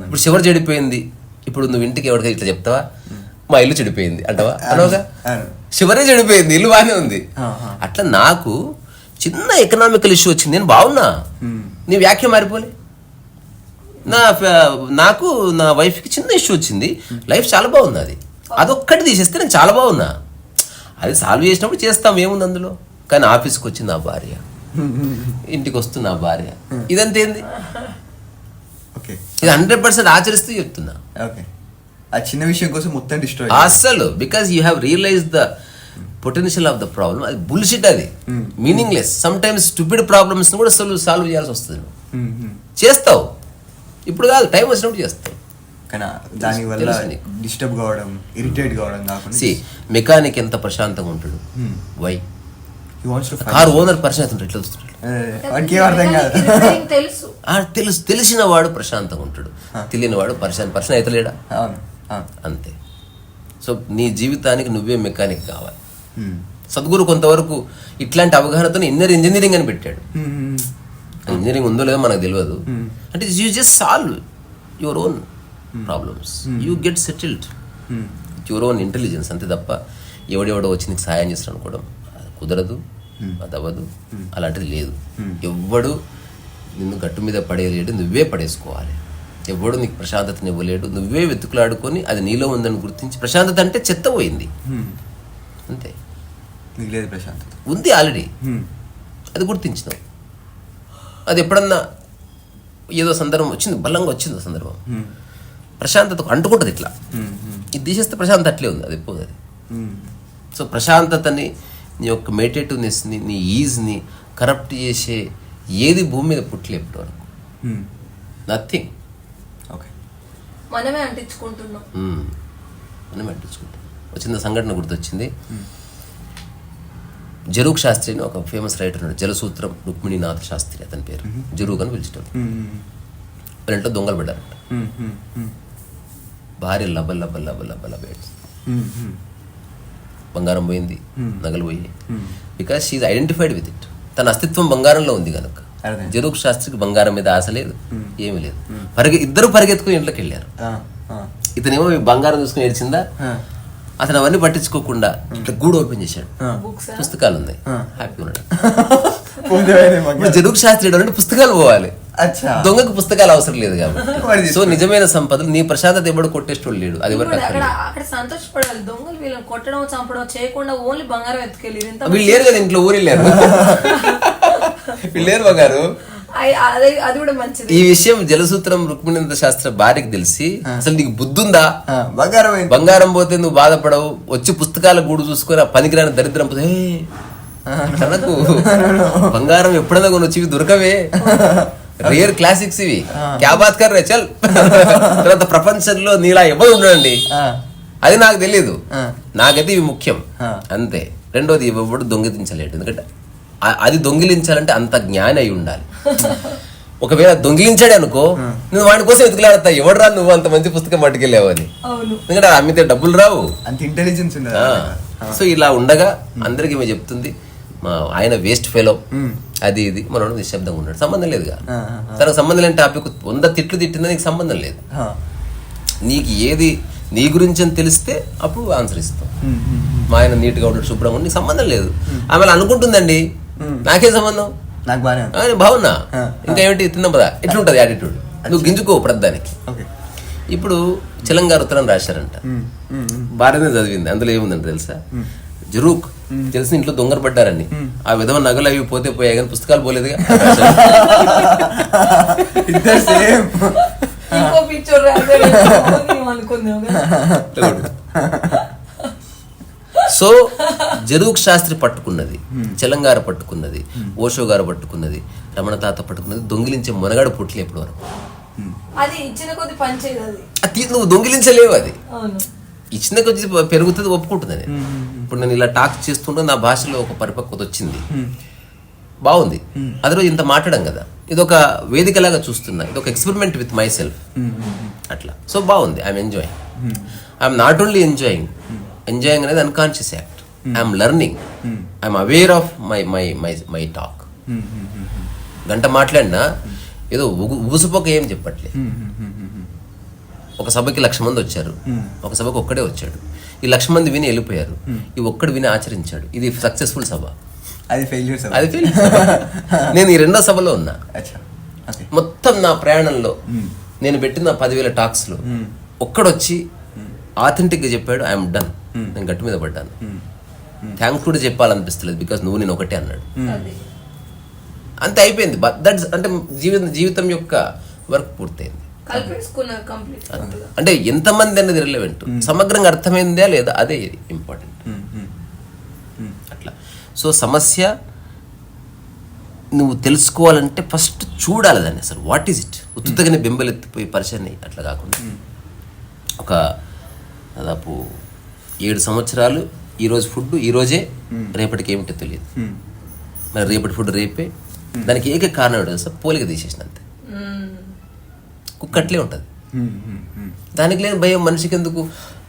ఇప్పుడు షుగర్ చెడిపోయింది, ఇప్పుడు నువ్వు ఇంటికి ఎవరికైనా ఇట్లా చెప్తావా, మా ఇల్లు చెడిపోయింది అంటావా? అనవుగా, షుగరే చెడిపోయింది, ఇల్లు బాగానే ఉంది. అట్లా నాకు చిన్న ఎకనామికల్ ఇష్యూ వచ్చింది, నేను బాగున్నా, నీ వ్యాఖ్య మారిపోలే. నాకు నా వైఫ్కి చిన్న ఇష్యూ వచ్చింది, లైఫ్ చాలా బాగుంది, అదొక్కటి తీసేస్తే నేను చాలా బాగున్నా. అది సాల్వ్ చేసినప్పుడు చేస్తాం, ఏముంది అందులో. కానీ ఆఫీస్కి వచ్చింది నా భార్య, ఇంటికి వస్తుంది నా భార్య, ఇదంతా ఏంది? ఇది 100% ఆచరిస్తూ చెప్తున్నా. చిన్న విషయం కోసం మొత్తం డిస్ట్రాయ్ అసలు, because you have realize the potential of the problem. అది బుల్షిట్, అది meaningless. Sometimes stupid problems కూడా సాల్వ్ చేయాల్సి వస్తుంది. చేస్తావు, ఇప్పుడు కాదు, టైం వచ్చినప్పుడు చేస్తావు. దానివల్ల డిస్టర్బ్ కావడం, ఇరిటేట్ కావడం కాకుండా. మెకానిక్ ఎంత ప్రశాంతంగా ఉంటాడు, వై? కార్ ఓనర్ ప్రశాంతంగా ఉంటాడు, ఎట్లా వస్తున్నాడు? తెలుసు, తెలిసిన వాడు ప్రశాంతంగా ఉంటాడు, తెలియని వాడు పర్సన్ అవుతలేడా? అంతే. సో నీ జీవితానికి నువ్వే మెకానిక్ కావాలి. సద్గురు కొంతవరకు ఇట్లాంటి అవగాహనతో ఇన్నర్ ఇంజనీరింగ్ అని పెట్టాడు. ఇంజనీరింగ్ ఉందో లేదో మనకు తెలియదు. అంటే you just solve your own problems, you get settled your own intelligence, అంతే తప్ప ఎవడెవడో వచ్చి నీకు సహాయం చేస్తాడు అనుకోవడం అది కుదరదు, అది అవ్వదు, అలాంటిది లేదు. ఎవ్వడు నిన్ను గట్టు మీద పడేయలేడు, నువ్వే పడేసుకోవాలి. ఎవ్వడు నీకు ప్రశాంతతని ఇవ్వలేడు, నువ్వే వెతుకులాడుకొని అది నీలో ఉందని గుర్తించి, ప్రశాంతత అంటే చెత్త పోయింది అంతే, ప్రశాంతత ఉంది ఆల్రెడీ, అది గుర్తించినావు. అది ఎప్పుడన్నా ఏదో సందర్భం వచ్చింది, బలంగా వచ్చింది సందర్భం, ప్రశాంతతకు అంటుకుంటుంది ఇట్లా, ఇది తీసేస్తే ప్రశాంతత అట్లే ఉంది, అది ఎప్పుడు అది. సో ప్రశాంతతని, నీ యొక్క మెడిటేటివ్నెస్ని, నీ ఈజ్ని కరప్ట్ చేసే ఏది భూమి మీద పుట్టలే ఇప్పటి వరకు, నథింగ్. మనమే అంటించుకుంటున్నాం. మనమే అంటించుకుంటాం. వచ్చిన సంఘటన గుర్తొచ్చింది. జరూక్ శాస్త్రి అని ఒక ఫేమస్ రైటర్ ఉన్నాడు, జలసూత్రం రుక్మిణీనాథ శాస్త్రి అతని పేరు, జరూక్ అని పిలిచేటప్పుడు. వాళ్ళంట్లో దొంగలు పడ్డారంట, భార్య లబ్బ లబ్బ లబ్బ లబ్బ లబ్బ బంగారం పోయింది, నగలు పోయి, because she identified with it. తన అస్తిత్వం బంగారంలో ఉంది కనుక. జరూక్ శాస్త్రికి బంగారం మీద ఆశ లేదు, ఏమీ లేదు. ఇద్దరు పరిగెత్తుకుని ఇంట్లోకి వెళ్ళారు. ఇతనేమో బంగారం చూసుకుని ఏడ్చిందా, అతను అవన్నీ పట్టించుకోకుండా ఇట్లా గూడు ఓపెన్ చేశాడు, పుస్తకాలు ఉన్నాయి, హ్యాపీ ఉన్నాడు. జరూక్ శాస్త్రి అంటే పుస్తకాలు పోవాలి, దొంగకు పుస్తకాలు అవసరం లేదు కాబట్టి. సో నిజమైన సంపదలు నీ ప్రశాంతత ఎవడు కొట్టేటోళ్ళు లేడు, అది ఎవరికి అక్కడ సంతోషపడాలి. దొంగలు వీళ్ళని కొట్టడం చంపడం చేయకుండా ఓన్లీ బంగారం ఎత్తుకెళ్ళి, వీళ్ళు లేరు కదా ఇంట్లో, ఊరి లేరు, వీళ్ళు లేరు బంగారు. అది కూడా మంచిది. ఈ విషయం జలసూత్రం రుక్మిణీనాథ శాస్త్రి భార్యకి తెలిసి, అసలు నీకు బుద్ధుందా, బంగారం పోతే నువ్వు బాధపడవు, వచ్చి పుస్తకాల గూడు చూసుకొని ఆ పనికిరాని దరిద్రం పోతే తనకు బంగారం ఎప్పుడైనా కొన్ని వచ్చి దొరకవే, రేర్ క్లాసిక్స్ ఇవి, క్యా బాత్ కర్ రే చల్. తర్వాత ప్రపంచంలో నీలా ఎవరు ఉండడండి, అది నాకు తెలియదు, నాకైతే ఇవి ముఖ్యం అంతే. రెండోది ఎవడు దొంగిలించలేడు, ఎందుకంటే అది దొంగిలించాలంటే అంత జ్ఞాని అయి ఉండాలి. ఒకవేళ దొంగిలించాడు అనుకో, నువ్వు వాడి కోసం ఎదుగులాడతా, ఎవడు రా నువ్వు అంత మంచి పుస్తకం పట్టుకెళ్ళావు అని, ఎందుకంటే అమ్మితే డబ్బులు రావు, అంత ఇంటెలిజెన్స్. సో ఇలా ఉండగా అందరికి ఈమె చెప్తుంది, ఆయన వేస్ట్ ఫెలో, అది ఇది, మనోడు నిశ్శబ్దంగా ఉన్నాడు, సంబంధం లేదుగా. తనకు సంబంధం లేని టాపిక్ 100 తిట్లు తిట్టిందా, నీకు సంబంధం లేదు. నీకు ఏది నీ గురించి అని తెలిస్తే అప్పుడు ఆన్సర్ ఇస్తాం. మా ఆయన నీట్గా ఉంటాడు, శుభ్రంగా ఉండి, నీకు సంబంధం లేదు. ఆమె అనుకుంటుందండి, నాకే సంబంధం, నాకు బాగా బాగున్నా, ఇంకా ఏమిటి తిందాం పదా, ఎట్లుంటది యాటిట్యూడ్, నువ్వు గింజుకో ప్రద్దానికి. ఇప్పుడు తెలంగాణ ఉత్తరం రాశారంట, భారతనే చదివింది, అందులో ఏముందంటే తెలుసా, జరూక్ తెలిసి ఇంట్లో దొంగలు పడ్డారని, ఆ విధవ నగలు అవి పోతే పోయాయి కానీ పుస్తకాలు పోలేదుగా. ఇంకో పిక్చర్ అనుకుందాం. సో జరూక్ శాస్త్రి పట్టుకున్నది, తెలంగాణ పట్టుకున్నది, ఓషో గారు పట్టుకున్నది, రమణ తాత పట్టుకున్నది, దొంగిలించే మునగాడు పుట్టలే ఇప్పటి వరకు. అది ఇచ్చిన కొద్ది పనిచేయదు, అది నువ్వు దొంగిలించలేవు, అది అవును ఇచ్చిన కొద్ది పెరుగుతుంది, ఒప్పుకుంటుంది. ఇప్పుడు నేను ఇలా టాక్ చేస్తుంటే నా భాషలో ఒక పరిపక్వత వచ్చింది, బాగుంది. అదే రోజు ఇంత మాట్లాడడం కదా, ఇది ఒక వేదికలాగా చూస్తున్నా, ఇది ఒక ఎక్స్పెరిమెంట్ విత్ మై సెల్ఫ్ అట్లా. సో బాగుంది, I'm enjoying. I'm not only enjoying అనేది unconscious act. I'm learning, I'm aware of my my my my talk. గంట మాట్లాడినా ఏదో ఉగుసుపోక ఏం చెప్పట్లే. ఒక సభకి 1,00,000 మంది వచ్చారు, ఒక సభకు ఒక్కడే వచ్చాడు, ఈ 1,00,000 మంది విని వెళ్ళిపోయారు, ఈ ఒక్కడు విని ఆచరించాడు, ఇది సక్సెస్ఫుల్ సభ. అది ఫెయిల్యూర్ సభ. అది ఫెయిల్యూర్ సభ. నేను ఈ 2వ సభలో ఉన్నా. మొత్తం నా ప్రయాణంలో నేను పెట్టిన 10,000 టాక్స్లో ఒక్కడొచ్చి ఆథెంటిక్గా చెప్పాడు, ఐఎమ్ డన్, నేను గట్టి మీద పడ్డాను, థ్యాంక్స్ కూడా చెప్పాలనిపిస్తలేదు, బికాస్ నువ్వు నేను ఒకటే అన్నాడు. అంతే అయిపోయింది. దట్స్ అంటే జీవితం యొక్క వర్క్ పూర్తయింది. అంటే ఎంతమంది అనేది రిలవెంట్, సమగ్రంగా అర్థమైందా లేదా అదే ఇంపార్టెంట్ అట్లా. సో సమస్య నువ్వు తెలుసుకోవాలంటే ఫస్ట్ చూడాలి దాన్ని, అసలు వాట్ ఈజ్ ఇట్. ఉత్తుతగానే బెంబెలెత్తిపోయి పరిచయం అట్లా కాకుండా, ఒక దాదాపు 7 సంవత్సరాలు ఈరోజు ఫుడ్ ఈరోజే, రేపటికి ఏమిటో తెలియదు, మరి రేపటి ఫుడ్ రేపే. దానికి ఏకైక కారణం ఏంటో తెలుసా, పోలిక తీసేసిన అంతే. కుక్క అట్లే ఉంటుంది, దానికి లేని భయం మనిషికి ఎందుకు.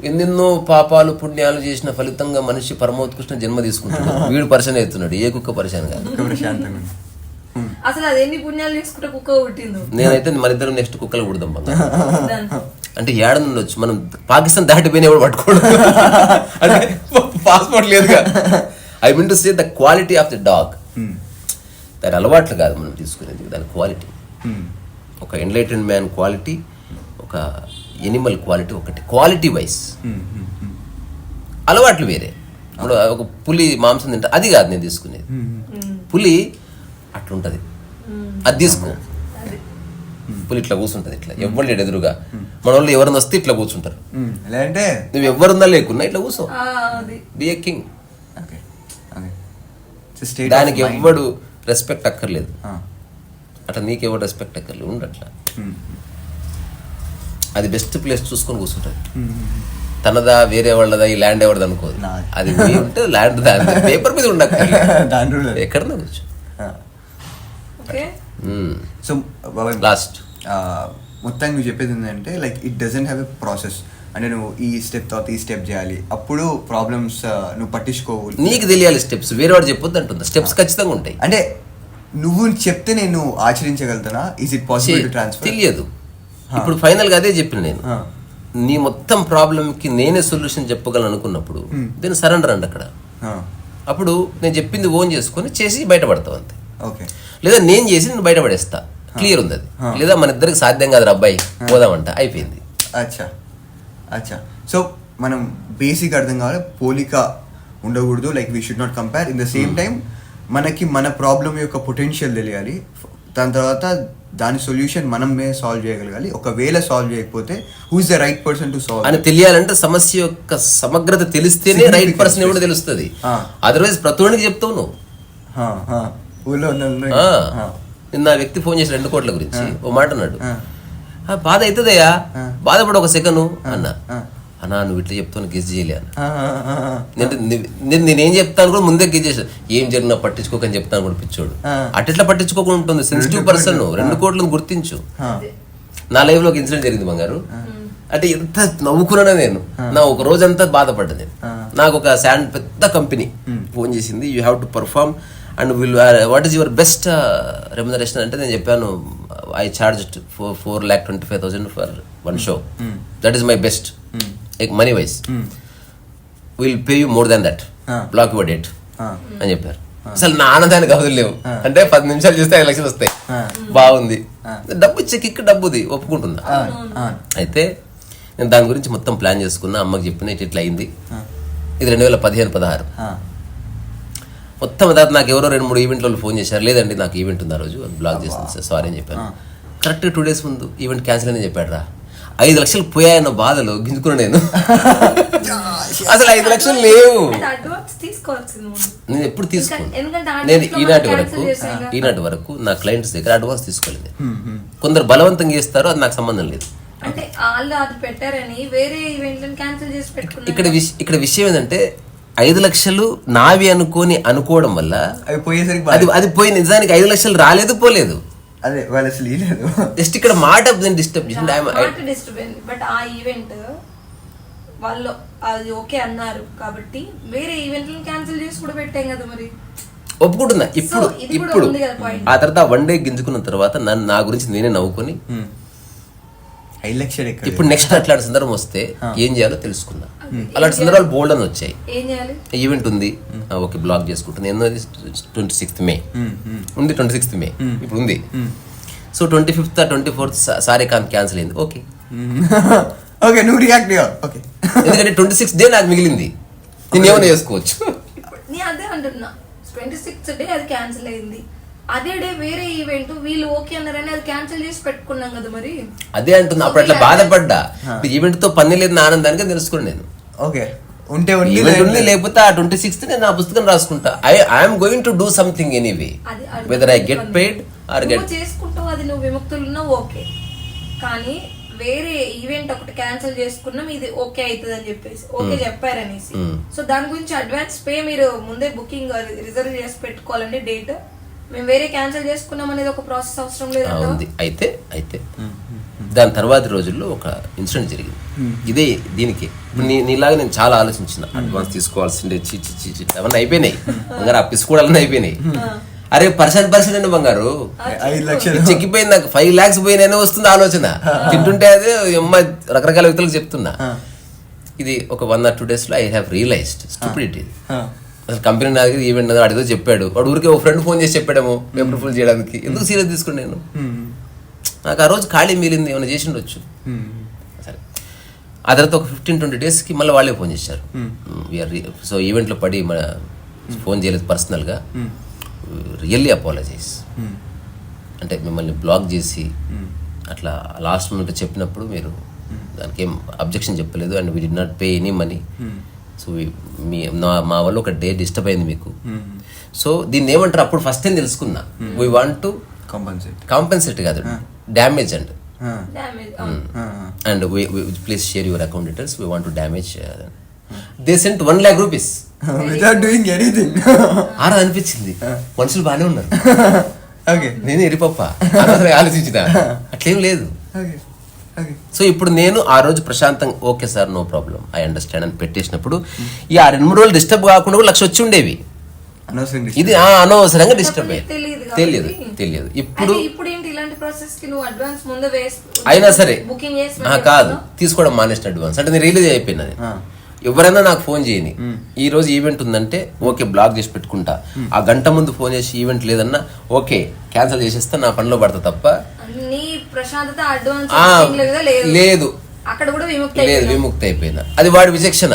ఎన్నెన్నో పాపాలు పుణ్యాలు చేసిన ఫలితంగా మనిషి పరమోత్కృష్ణ జన్మ తీసుకుంటున్నాడు, వీడు పరిచయం అవుతున్నాడు, ఏ కుక్క పరిచయం కాదు. అసలు అది ఎన్ని పుణ్యాలు చేసుకుంటే కుక్క పుట్టిందో. నేనైతే మన ఇద్దరం నెక్స్ట్ కుక్కలు పుడదాం బాగా. అంటే ఏడ ఉండొచ్చు, మనం పాకిస్తాన్ దాటిపోయినా ఎవడు పట్టుకోడు, అంటే పాస్పోర్ట్ లేదుగా. I mean to say the quality of the dog. దాని అలవాట్లు కాదు మనం తీసుకునేది, దాని క్వాలిటీ. ఒక ఎన్లైటెడ్ మ్యాన్ క్వాలిటీ, ఒక ఎనిమల్ క్వాలిటీ ఒకటి, క్వాలిటీ వైజ్. అలవాట్లు వేరే. ఇప్పుడు ఒక పులి మాంసం తింటా, అది కాదు నేను తీసుకునేది. పులి అట్లుంటది, అది తీసుకో. పులి ఇట్లా కూర్చుంటది, ఇట్లా ఎవరు లేడు ఎదురుగా, మన వాళ్ళు ఎవరైనా వస్తే ఇట్లా కూర్చుంటారు, లేదంటే నువ్వు ఎవరున్నా లేకున్నా ఇట్లా కూర్చో, బి ఏ కింగ్. దానికి ఎవ్వడు రెస్పెక్ట్ అక్కర్లేదు, అట్లా నీకెవరు రెస్పెక్ట్ అక్కర్లేదు, ఉండట్లా. అది బెస్ట్ ప్లేస్ చూసుకొని కూర్చుంటుంది, తనదా వేరే వాళ్ళదా, ఈ ల్యాండ్ ఎవరిది అనుకోదు, అది ఉంటే ల్యాండ్ పేపర్ మీద ఉండక్కర్లేదు, ఎక్కడన్నా కూర్చో. సో లాస్ట్ మొత్తం నువ్వు చెప్పేది ఏంటంటే like it doesn't have a process. అంటే నువ్వు ఈ స్టెప్ తర్వాత ఈ స్టెప్ చేయాలి, అప్పుడు ప్రాబ్లమ్స్ నువ్వు పట్టించుకోవు, నీకు తెలియాలి స్టెప్స్, వేరే వాడు చెప్పొద్దు అంటుంది. స్టెప్స్ ఖచ్చితంగా ఉంటాయి. అంటే నువ్వు చెప్తే నేను ఆచరించగలుగుతానా, is it possible to transfer తెలియదు. ఇప్పుడు ఫైనల్గా అదే చెప్పిన నేను, నీ మొత్తం ప్రాబ్లంకి నేనే సొల్యూషన్ చెప్పగలను అనుకున్నప్పుడు దీన్ని సరెండర్ అండి అక్కడ. అప్పుడు నేను చెప్పింది ఓన్ చేసుకొని చేసి బయటపడతావు అంతే. ఓకే, లేదా నేను చేసి నేను బయటపడేస్తా, క్లియర్ ఉంది అది. లేదా మన ఇద్దరికి సాధ్యం కాదు అబ్బాయి పోదామంట, అయిపోయింది. అచ్చా అచ్చా. సో మనం బేసిక్ అర్థం కావాలి, పోలిక ఉండకూడదు, like we should not compare. In the same time మనకి మన ప్రాబ్లం యొక్క పొటెన్షియల్ తెలియాలి, దాని తర్వాత దాని సొల్యూషన్ మనమే సాల్వ్ చేయగలగాలి. ఒకవేళ సాల్వ్ చేయకపోతే who is the right person to solve అని తెలియాలంటే సమస్య యొక్క సమగ్రత తెలిస్తేనే రైట్ పర్సన్ ఎవడో తెలుస్తుంది. అదర్వైజ్ ప్రతివాడికి చెప్తావు నువ్వు. నిన్న వ్యక్తి ఫోన్ చేసి 2 కోట్ల గురించి ఓ మాట అన్నాడు, బాధ అవుతుందయ్యా, బాధపడ ఒక సెకండ్ అన్నా. అన్నా నువ్వు ఇట్లా చెప్తాను గెస్ చేయలే అన్న, నేనేం చెప్తాను కూడా ముందే గెస్ చేశాను, ఏం జరిగినా పట్టించుకోకని చెప్తాను కూడా పిచ్చోడు. అట్లా పట్టించుకోకుండా ఉంటుంది, సెన్సిటివ్ పర్సన్. 2 కోట్లను గుర్తించు. నా లైఫ్ లో ఒక ఇన్సిడెంట్ జరిగింది బంగారు, అంటే ఎంత నవ్వుకున్నా నేను, నా ఒక రోజంతా బాధపడ్డా నేను. నాకు ఒక పెద్ద కంపెనీ ఫోన్ చేసింది, you have to perform and will what is your best remuneration అంటే నేను చెప్పాను, I charged 4,25,000 for 1 show, that is my best money wise, will pay you more than that, block your date అని చెప్పారు. అసలు నా ఆనందానికి అవసరం లేవు, అంటే 10 నిమిషాలు చూస్తే 5 లక్షలు వస్తాయి, బాగుంది. డబ్బు ఇచ్చే కిక్ డబ్బుది, ఒప్పుకుంటుందా? అయితే నేను దాని గురించి మొత్తం ప్లాన్ చేసుకున్నా, అమ్మకి చెప్పిన ఇట్లా అయింది. ఇది 2015-16 మొత్తం. తర్వాత నాకు ఎవరో 2-3 ఈవెంట్లో ఫోన్ చేశారు, లేదండి నాకు ఈవెంట్ ఉంది ఆ రోజు, బ్లాక్ చేసింది సార్, సారీ అని చెప్పాను. కరెక్ట్గా 2 days ముందు ఈవెంట్ క్యాన్సిల్ అని చెప్పాడు రా. 5 లక్షలు పోయాయన్న బాధలో గింజుకున్నా నేను. అసలు 5 లక్షలు లేవు, నేను ఎప్పుడు తీసుకోను. నేను ఈనాటి వరకు నా క్లయింట్స్ దగ్గర అడ్వాన్స్ తీసుకోలేదు. కొందరు బలవంతంగా చేస్తారు, అది నాకు సంబంధం లేదు. అంటే వాళ్ళు అది పెట్టారని వేరే ఈవెంట్లను క్యాన్సిల్ చేసి పెట్టుకున్నారు. ఇక్కడ విషయం ఏంటంటే 5 లక్షలు నావి అనుకోవడం వల్ల అది పోయి నిజానికి 5 లక్షలు రాలేదు, పోలేదు. అదే వాళ్ళు అసలు లేదు. జస్ట్ ఇక్కడ మాట డిస్టర్బ్ చేసింది. బట్ ఆ ఈవెంట్ వాళ్ళు అది ఓకే అన్నారు కాబట్టి వేరే ఈవెంట్లను క్యాన్సిల్ చేసి కూడా పెట్టాం కదా మరి. ఒప్పుకుంటున్నా. ఇప్పుడు ఆ తర్వాత 1 day గింజుకున్న తర్వాత నా గురించి నేనే నవ్వుకొని 5 లక్షలు ఇప్పుడు నెక్స్ట్ అట్లాంటి సందర్భం వస్తే ఏం చేయాలో తెలుసుకున్నా. అలాంటి సందర్భాలు బోల్డ్ అని వచ్చాయి. ఈవెంట్ ఉంది, ఓకే బ్లాక్ చేసుకుంటుంది. ఎన్నో 26th May ఉంది, 26th May ఇప్పుడు ఉంది. సో 25th 24th సారేకాంత్ క్యాన్సిల్ అయింది. ఓకే ఓకే నువ్వు రియాక్ట్ ఓకే, ఎందుకంటే 26th day నాకు మిగిలింది, నేను ఏమైనా చేసుకోవచ్చు. అదే అంటున్నా, 26th day అది క్యాన్సిల్ అయింది, అదే డే వేరే ఈవెంట్ వీళ్ళు ఓకే అన్నారని అది క్యాన్సిల్ చేసి పెట్టుకున్నాం కదా మరి. అదే అంటున్నా, అప్పుడు అట్లా బాధపడ్డా. ఈవెంట్ తో పని లేదు నా ఆనందానికి తెలుసుకోండి నేను. ఓకే ఉంటే ఉంది, లేకపోతే ఆ 26th నేను నా పుస్తకం రాసుకుంటా. I'm going to do something anyway, whether I get paid or get. చేసుకుంటావు, అది నువ్వు విముక్తులు ఉన్నావు ఓకే, కానీ వేరే ఈవెంట్ ఒకటి క్యాన్సిల్ చేసుకున్నాం ఇది ఓకే అవుతుంది అని చెప్పేసి ఓకే చెప్పారనేసి, సో దాని గురించి అడ్వాన్స్ పే మీరు ముందే బుకింగ్ రిజర్వ్ చేసి పెట్టుకోవాలండి డేట్. మేము వేరే క్యాన్సిల్ చేసుకున్నాం అనేది ఒక ప్రాసెస్ అవసరం లేదు. అయితే దాని తర్వాత రోజుల్లో ఒక ఇన్సిడెంట్ జరిగింది. ఇదే దీనికి నీలాగా నేను చాలా ఆలోచించిన, అడ్వాన్స్ తీసుకోవాల్సిందే, అవన్నీ అయిపోయినాయి బంగారు, ఆ పిసుకోవడాలన్నీ అయిపోయినాయి. అరే పర్సెంట్ అండి బంగారు, 5 లక్షలు చెక్కిపోయింది నాకు, 5 lakhs పోయినా వస్తుంది ఆలోచన. తింటుంటే అదే అమ్మ రకరకాల వ్యక్తులకు చెప్తున్నా. ఇది ఒక 1 or 2 days లో ఐ హ్యావ్ రియలైజ్డ్ స్టూపిడిటీ. అసలు కంపెనీ నా దగ్గర ఈవెంట్ వాడితో చెప్పాడు, వాడు ఊరికే ఒక ఫ్రెండ్ ఫోన్ చేసి చెప్పాడేమో పేపర్ ఫుల్ చేయడానికి, ఎందుకు సీరియస్ తీసుకుని నేను. నాకు ఆ రోజు ఖాళీ మిగిలింది, ఏమైనా చేసి ఉండొచ్చు. సరే ఆ తర్వాత ఒక 15-20 daysకి మళ్ళీ వాళ్ళే ఫోన్ చేశారు. సో ఈవెంట్లో పడి మన ఫోన్ చేయలేదు పర్సనల్గా, రియల్లీ అపాలజైజ్. అంటే మిమ్మల్ని బ్లాక్ చేసి అట్లా లాస్ట్ మినిట్ చెప్పినప్పుడు మీరు దానికి ఏం అబ్జెక్షన్ చెప్పలేదు, and we did not pay any money. So మా వల్ల ఒక డే డిస్టర్బ్ అయింది మీకు. సో దీన్ని ఏమంటారు అప్పుడు ఫస్ట్ టైం తెలుసుకున్నా, వీ వాంట్ టు కాంపెన్సేట్ కాదు, damage and please share your account details, we want to damage. They cent 1 lakh rupees without doing anything. ఆరా అనిపించింది, మనుషులు బాగానే ఉన్నారు, నేను ఎరిపప్ప ఆలోచించిన, అట్లేం లేదు. సో ఇప్పుడు నేను ఆ రోజు ప్రశాంతంగా okay sir no problem I understand అని పెట్టేసినప్పుడు ఈ 2-3 రోజులు డిస్టర్బ్ కాకుండా 1 లక్ష వచ్చి ఉండేవి. ఇది అనవసరంగా డిస్టర్బ్ అయ్యేది, తెలియదు. ఇప్పుడు అయినా సరే కాదు తీసుకోవడం మానేసిన అడ్వాన్స్, అంటే నేను రిలీజ్ అయిపోయినది. ఎవరైనా నాకు ఫోన్ చేయని, ఈ రోజు ఈవెంట్ ఉందంటే ఓకే బ్లాక్ చేసి పెట్టుకుంటా, ఆ గంట ముందు ఫోన్ చేసి ఈవెంట్ లేదన్నా ఓకే క్యాన్సిల్ చేసేస్తా, నా పనిలో పడతా తప్ప లేదు, విముక్తి అయిపోయినా. అది వాడి విచక్షణ.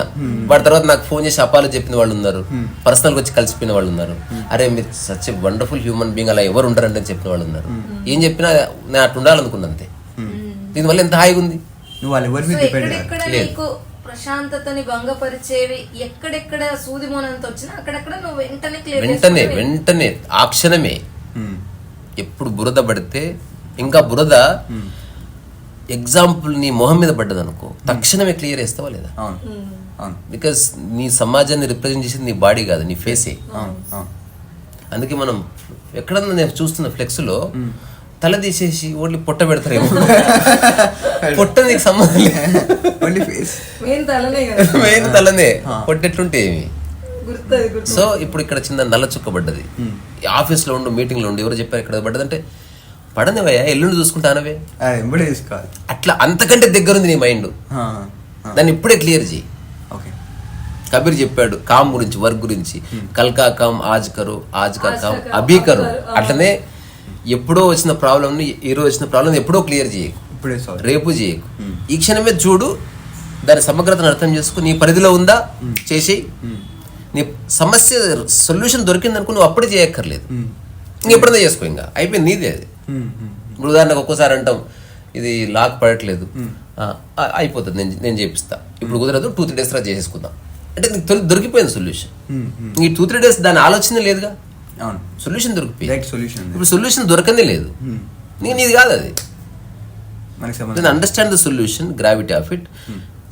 వాడి తర్వాత నాకు ఫోన్ చేసి అపాలు చెప్పిన వాళ్ళు ఉన్నారు, పర్సనల్ వచ్చి కలిసిపోయిన వాళ్ళు ఉన్నారు. అరే మీరు such a wonderful human being, అలా ఎవరు ఉంటారంటే అని చెప్పిన వాళ్ళు ఉన్నారు. ఏం చెప్పినా నేను అట్లా ఉండాలనుకున్నా అంతే. దీనివల్ల ఎంత హాయిగా ఉంది. లేదు ప్రశాంతతని భంగపరిచేవి ఎక్కడెక్కడ సూదిమోనంత వచ్చినా అక్కడక్కడ నువ్వు వెంటనే ఆ క్షణమే. ఎప్పుడు బురద పడితే ఇంకా బురద ఎగ్జాంపుల్ నీ మొహం మీద పడ్డది అనుకో, తక్షణమే క్లియర్ చేస్తావా లేదా? బికాస్ నీ సమాజాన్ని రిప్రజెంట్ చేసేది నీ బాడీ కాదు, నీ ఫేసే. అందుకే మనం ఎక్కడన్నా నేను చూస్తున్న ఫ్లెక్స్ లో తల తీసేసి ఓన్లీ పొట్ట పెడతారేమో, పొట్ట నీకు సంబంధం లేదు, మెయిన్ తలనే, పొట్టెట్లుంటే ఏమి. సో ఇప్పుడు ఇక్కడ చిన్న నల్ల చుక్క పడ్డది, ఆఫీస్ లో ఉండు మీటింగ్ లో ఉండి ఎవరు చెప్పారు ఇక్కడ పడ్డదంటే పడనివయ్యా ఎల్లుండి చూసుకుంటానవే అట్లా. అంతకంటే దగ్గరుంది నీ మైండ్, దాన్ని ఇప్పుడే క్లియర్ చేయి. కబీర్ చెప్పాడు కామ్ గురించి, వర్క్ గురించి, కల్కా కామ్ ఆజ్ కరో, ఆజ్ కా కామ్ అభీ కరో. అట్లనే ఎప్పుడో వచ్చిన ప్రాబ్లమ్ ని, ఈ రోజు వచ్చిన ప్రాబ్లమ్ ఎప్పుడో క్లియర్ చేయకు, రేపు చేయకు, ఈ క్షణమే చూడు, దాని సమగ్రతను అర్థం చేసుకుని నీ పరిధిలో ఉందా చేసి నీ సమస్య సొల్యూషన్ దొరికిందనుకో నువ్వు అప్పుడే చేయక్కర్లేదు, ఇంకెప్పుడైనా చేసుకో, ఇంకా అయిపోయింది నీదే అది. ఇప్పుడు ఉదాహరణకు ఒక్కోసారి అంటాం ఇది లాక్ పడట్లేదు, అయిపోతుంది నేను చేపిస్తా, ఇప్పుడు కుదరదు 2-3 days తర్వాత చేసేసుకుందాం అంటే నీకు దొరికిపోయింది సొల్యూషన్. ఈ 2-3 days దాని ఆలోచన లేదుగా, సొల్యూషన్ దొరికిపోయింది. ఇప్పుడు సొల్యూషన్ దొరకనే లేదు, నీది కాదు అది. Then understand the solution, gravity of it,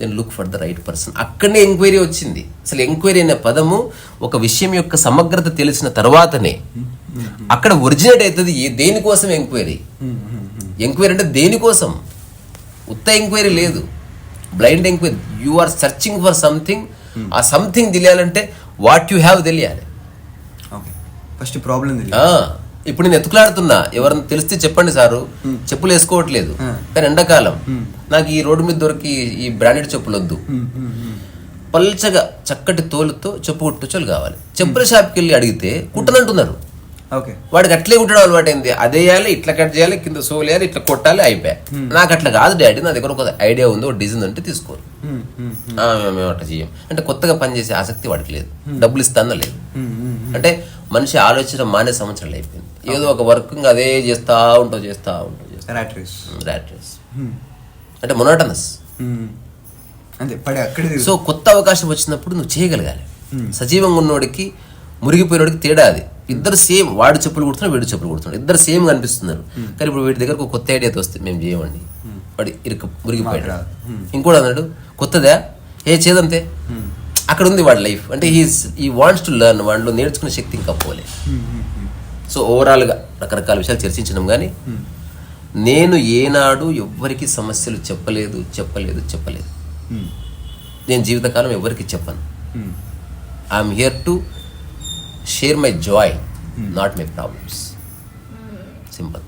then look for the right person. అక్కడనే ఎంక్వైరీ వచ్చింది. అసలు ఎంక్వైరీ అనే పదము ఒక విషయం యొక్క సమగ్రత తెలిసిన తర్వాతనే అక్కడ ఒరిజినేట్ అవుతుంది. దేనికోసం ఎంక్వైరీ? ఎంక్వైరీ అంటే దేనికోసం? ఉత్త ఎంక్వైరీ లేదు, blind enquiry. You are searching for something. ఆ సంథింగ్ తెలియాలంటే వాట్ యు హ్యావ్ తెలియాలి. First problem. ఇప్పుడు నేను ఎత్తుకులాడుతున్నా, ఎవరైనా తెలిస్తే చెప్పండి సారు, చెప్పులు వేసుకోవట్లేదు కానీ ఎండాకాలం, నాకు ఈ రోడ్డు మీద దొరికి ఈ బ్రాండెడ్ చెప్పులు వద్దు, పల్చగా చక్కటి తోలుతో చెప్పు కుట్టొచ్చులు కావాలి. చెప్పుల షాప్కి వెళ్ళి అడిగితే కుట్టనంటున్నారు. వాడికి అట్లే కుట్టడం అలవాటు అయింది. అదే వేయాలి, ఇట్లా కట్ చేయాలి, కింద సోలేయాలి, ఇట్లా కొట్టాలి, అయిపోయా. నాకు అట్లా కాదు డాడీ, నా దగ్గర ఒక ఐడియా ఉంది, ఒక డిజైన్ అంటే తీసుకోరు. మేము అట్లా చేయం అంటే కొత్తగా పనిచేసే ఆసక్తి వాడికి లేదు, డబ్బులు ఇస్తానో లేదు. అంటే మనిషి ఆలోచన మానే సంవత్సరాలు అయిపోయింది. ఏదో ఒక వర్క్ ఇంకా అదే చేస్తా ఉంటావు ర్యాట్ రేస్ అంటే మొనోటనస్. సో కొత్త అవకాశం వచ్చినప్పుడు నువ్వు చేయగలగాలి. సజీవంగా ఉన్నోడికి మురిగిపోయినోడికి తేడా అది. ఇద్దరు సేమ్, వాడు చెప్పులు కుడుతున్నాడు, వీడు చెప్పులు కుడుతున్నాడు, ఇద్దరు సేమ్ కనిపిస్తున్నారు. కానీ ఇప్పుడు వీటి దగ్గరకు కొత్త ఐడియాతో వస్తే మేము చేయమండి, వాడు మురిగిపోయాడు. ఇంకోటి అన్నాడు కొత్తదా, చేదంతే. అక్కడ ఉంది వాడి లైఫ్. అంటే ఈ వాంట్స్ టు లెర్న్, వాడిలో నేర్చుకునే శక్తి ఇంకా పోలే. సో ఓవరాల్గా రకరకాల విషయాలు చర్చించినాం. కానీ నేను ఏనాడు ఎవ్వరికి సమస్యలు చెప్పలేదు. నేను జీవితకాలం ఎవరికి చెప్పను. I'm here to share my Joy, not my problems. Simple.